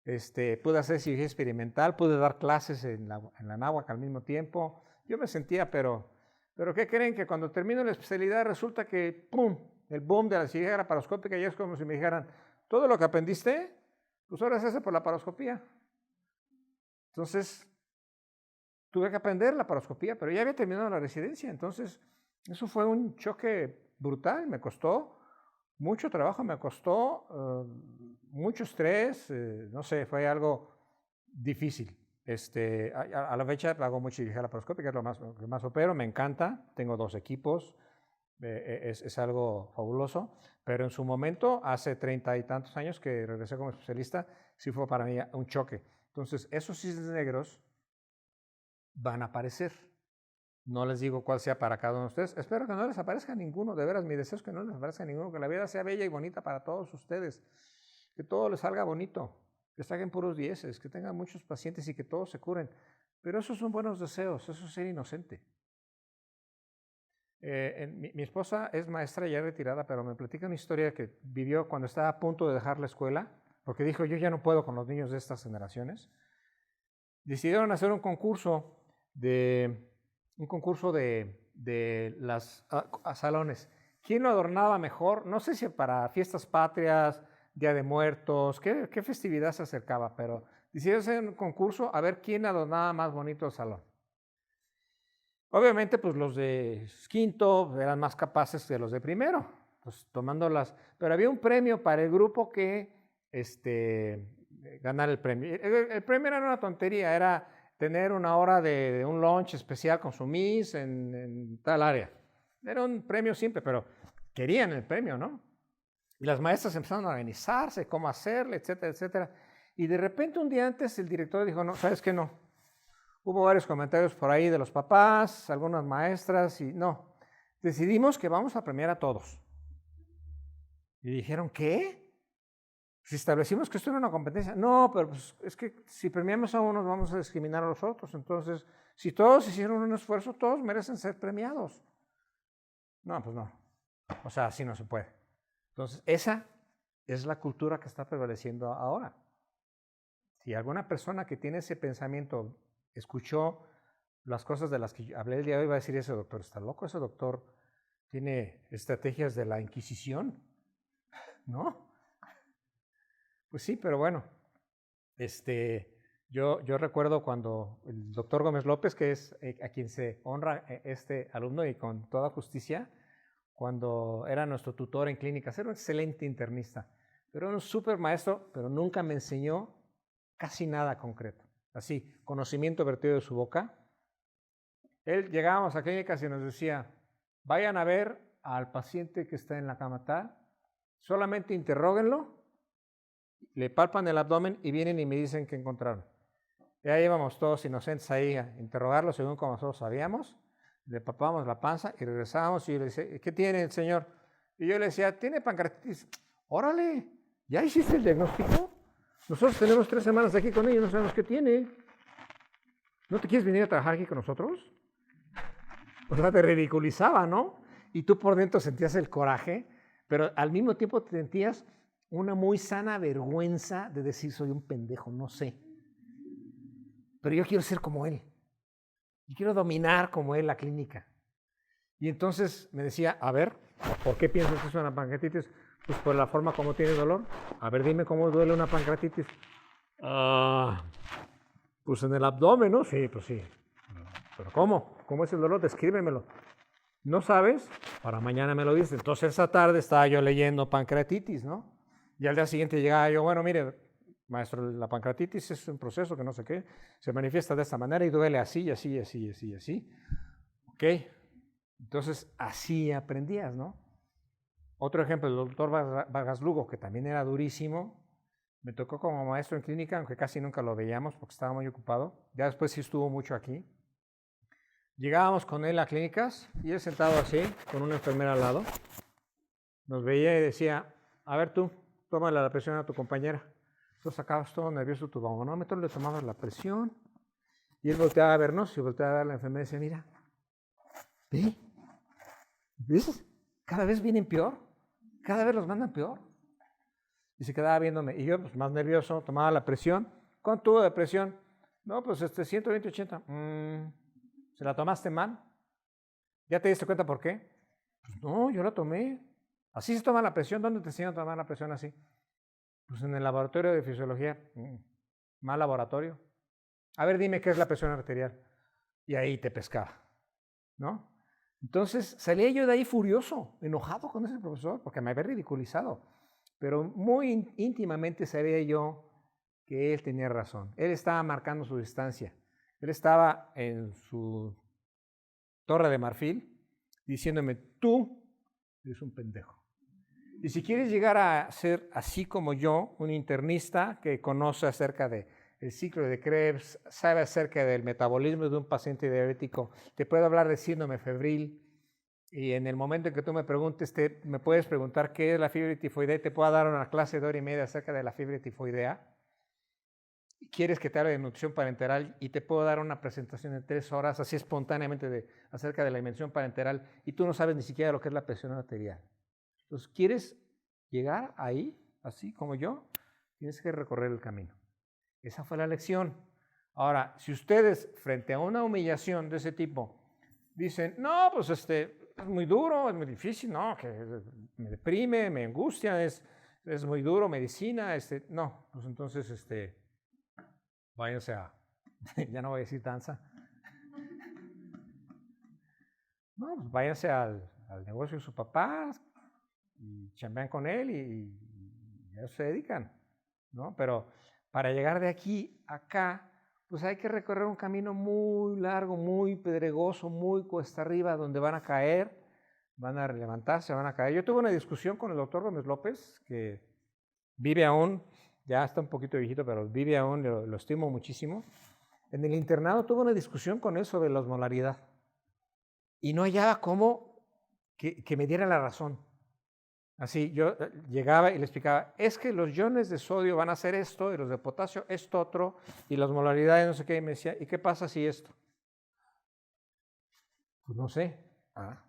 Pude hacer cirugía experimental, pude dar clases en la Anáhuac al mismo tiempo. Yo me sentía, pero ¿qué creen? Que cuando termino la especialidad resulta que, ¡pum!, el boom de la cirugía laparoscópica, y es como si me dijeran, todo lo que aprendiste, pues ahora se hace por la laparoscopía. Entonces, tuve que aprender la laparoscopía, pero ya había terminado la residencia, entonces eso fue un choque brutal, me costó mucho trabajo, me costó mucho estrés, no sé, fue algo difícil. A la fecha hago mucha cirugía laparoscópica, es lo que más opero, me encanta, tengo 2 equipos, es algo fabuloso, pero en su momento, hace 30 y tantos años que regresé como especialista, sí fue para mí un choque. Entonces, esos cisnes negros van a aparecer. No les digo cuál sea para cada uno de ustedes. Espero que no les aparezca ninguno. De veras, mi deseo es que no les aparezca ninguno. Que la vida sea bella y bonita para todos ustedes. Que todo les salga bonito. Que saquen puros 10, que tengan muchos pacientes y que todos se curen. Pero esos son buenos deseos. Eso es ser inocente. Mi esposa es maestra ya retirada, pero me platica una historia que vivió cuando estaba a punto de dejar la escuela, porque dijo, yo ya no puedo con los niños de estas generaciones. Decidieron hacer un concurso de las salones. ¿Quién lo adornaba mejor? No sé si para fiestas patrias, Día de Muertos, qué festividad se acercaba, pero decidieron hacer un concurso a ver quién adornaba más bonito el salón. Obviamente, pues los de quinto eran más capaces que los de primero, pues tomándolas. Pero había un premio para el grupo que ganar el premio. El premio era una tontería, era tener una hora de un lunch especial con su miss en tal área. Era un premio simple, pero querían el premio, ¿no? Y las maestras empezaron a organizarse, cómo hacerle, etcétera, etcétera. Y de repente un día antes el director dijo, no, ¿sabes qué? No. Hubo varios comentarios por ahí de los papás, algunas maestras, y no. Decidimos que vamos a premiar a todos. Y dijeron, ¿qué? Si establecimos que esto era una competencia. No, pero pues es que si premiamos a unos vamos a discriminar a los otros. Entonces, si todos hicieron un esfuerzo, todos merecen ser premiados. No, pues no. O sea, así no se puede. Entonces, esa es la cultura que está prevaleciendo ahora. Si alguna persona que tiene ese pensamiento escuchó las cosas de las que hablé el día de hoy, va a decir, ese doctor está loco, ese doctor tiene estrategias de la Inquisición, ¿no? Pues sí, pero bueno, yo recuerdo cuando el doctor Gómez López, que es a quien se honra este alumno y con toda justicia, cuando era nuestro tutor en clínicas, era un excelente internista, pero era un súper maestro, pero nunca me enseñó casi nada concreto. Así, conocimiento vertido de su boca, Llegábamos a clínicas y nos decía, vayan a ver al paciente que está en la cama tal, solamente interróguenlo, le palpan el abdomen y vienen y me dicen qué encontraron. Ya íbamos todos inocentes ahí a interrogarlo según como nosotros sabíamos, le palpábamos la panza y regresábamos y yo le decía, ¿qué tiene el señor? Y yo le decía, tiene pancreatitis. Órale, ¿ya hiciste el diagnóstico? Nosotros tenemos 3 semanas aquí con él y no sabemos qué tiene. ¿No te quieres venir a trabajar aquí con nosotros? O sea, te ridiculizaba, ¿no? Y tú por dentro sentías el coraje, pero al mismo tiempo te sentías una muy sana vergüenza de decir, soy un pendejo, no sé. Pero yo quiero ser como él. Y quiero dominar como él la clínica. Y entonces me decía, a ver, ¿por qué piensas que es una pancreatitis? Pues por la forma como tiene dolor. A ver, dime cómo duele una pancreatitis. Pues en el abdomen, ¿no? Sí, pues sí. ¿Pero cómo? ¿Cómo es el dolor? Descríbemelo. ¿No sabes? Para mañana me lo dices. Entonces esa tarde estaba yo leyendo pancreatitis, ¿no? Y al día siguiente llegaba yo, bueno, mire, maestro, la pancreatitis es un proceso que no sé qué, se manifiesta de esta manera y duele así, así, así, así, así. ¿Ok? Entonces así aprendías, ¿no? Otro ejemplo, el doctor Vargas Lugo, que también era durísimo, me tocó como maestro en clínica, aunque casi nunca lo veíamos porque estaba muy ocupado. Ya después sí estuvo mucho aquí. Llegábamos con él a clínicas y él sentado así, con una enfermera al lado. Nos veía y decía, a ver tú, tómale la presión a tu compañera. Tú sacabas todo nervioso tu manómetro, le tomabas la presión. Y él volteaba a vernos y volteaba a ver a la enfermera y decía, mira, ¿ve? ¿Ves? Cada vez vienen peor. Cada vez los mandan peor. Y se quedaba viéndome. Y yo, pues más nervioso, tomaba la presión. ¿Cuánto tuvo de presión? No, pues 120/80. ¿Se la tomaste mal? ¿Ya te diste cuenta por qué? Pues no, yo la tomé. Así se toma la presión. ¿Dónde te enseñan a tomar la presión así? Pues en el laboratorio de fisiología. Mal laboratorio. A ver, dime qué es la presión arterial. Y ahí te pescaba, ¿no? Entonces salía yo de ahí furioso, enojado con ese profesor, porque me había ridiculizado. Pero muy íntimamente sabía yo que él tenía razón. Él estaba marcando su distancia. Él estaba en su torre de marfil diciéndome, tú eres un pendejo. Y si quieres llegar a ser así como yo, un internista que conoce acerca del ciclo de Krebs, sabe acerca del metabolismo de un paciente diabético, te puedo hablar de síndrome febril, y en el momento en que tú me preguntes, me puedes preguntar qué es la fiebre tifoidea, te puedo dar una clase de 1:30 acerca de la fiebre tifoidea. Quieres que te hable de nutrición parenteral y te puedo dar una presentación de 3 horas, así espontáneamente, acerca de la dimensión parenteral, y tú no sabes ni siquiera lo que es la presión arterial. Entonces, ¿quieres llegar ahí, así como yo? Tienes que recorrer el camino. Esa fue la lección. Ahora, si ustedes, frente a una humillación de ese tipo, dicen, no, pues es muy duro, es muy difícil, no, que me deprime, me angustia, es muy duro, medicina, no, pues entonces, váyanse a, ya no voy a decir danza, no, pues váyanse al negocio de su papá y chambean con él y a eso se dedican, ¿no? Pero para llegar de aquí a acá, pues hay que recorrer un camino muy largo, muy pedregoso, muy cuesta arriba, donde van a caer, van a levantarse, van a caer. Yo tuve una discusión con el doctor Gómez López, que vive aún, ya está un poquito viejito, pero vive aún, lo estimo muchísimo. En el internado tuve una discusión con él sobre la osmolaridad y no hallaba cómo que me diera la razón. Así, yo llegaba y le explicaba, es que los iones de sodio van a hacer esto, y los de potasio esto otro, y las molaridades no sé qué, y me decía, ¿y qué pasa si esto? Pues no sé,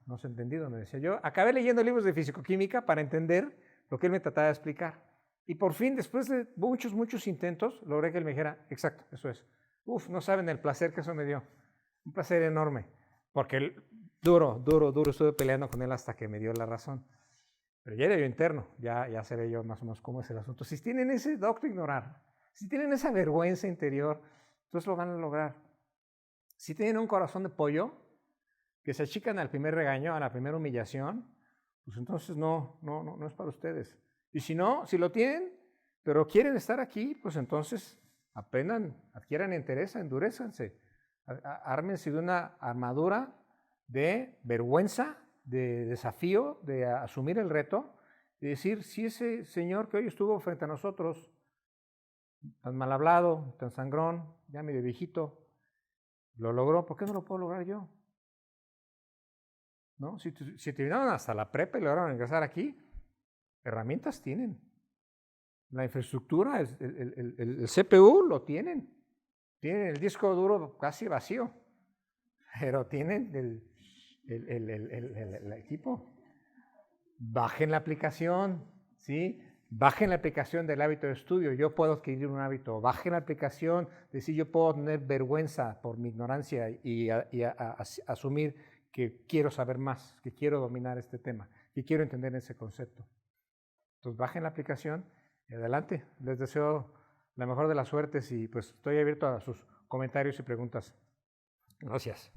no sé entendido, me decía. Yo acabé leyendo libros de fisicoquímica para entender lo que él me trataba de explicar. Y por fin, después de muchos intentos, logré que él me dijera, exacto, eso es. No saben el placer que eso me dio. Un placer enorme, porque duro, estuve peleando con él hasta que me dio la razón. Pero ya era yo interno, ya sé yo más o menos cómo es el asunto. Si tienen ese docto ignorar, si tienen esa vergüenza interior, entonces lo van a lograr. Si tienen un corazón de pollo, que se achican al primer regaño, a la primera humillación, pues entonces no es para ustedes. Y si no, si lo tienen, pero quieren estar aquí, pues entonces aprendan, adquieran interés, endurezcanse. Ármense de una armadura de vergüenza, de desafío, de asumir el reto y decir, si ese señor que hoy estuvo frente a nosotros, tan mal hablado, tan sangrón, ya medio viejito, lo logró, ¿por qué no lo puedo lograr yo? ¿No? Si terminaron hasta la prepa y lograron ingresar aquí, herramientas tienen. La infraestructura, el CPU lo tienen. Tienen el disco duro casi vacío, pero tienen el equipo. Bajen la aplicación, ¿sí? Bajen la aplicación del hábito de estudio. Yo puedo adquirir un hábito. Bajen la aplicación, decir yo puedo tener vergüenza por mi ignorancia y asumir que quiero saber más, que quiero dominar este tema, que quiero entender ese concepto. Entonces bajen la aplicación y adelante. Les deseo la mejor de las suertes y pues estoy abierto a sus comentarios y preguntas. Gracias.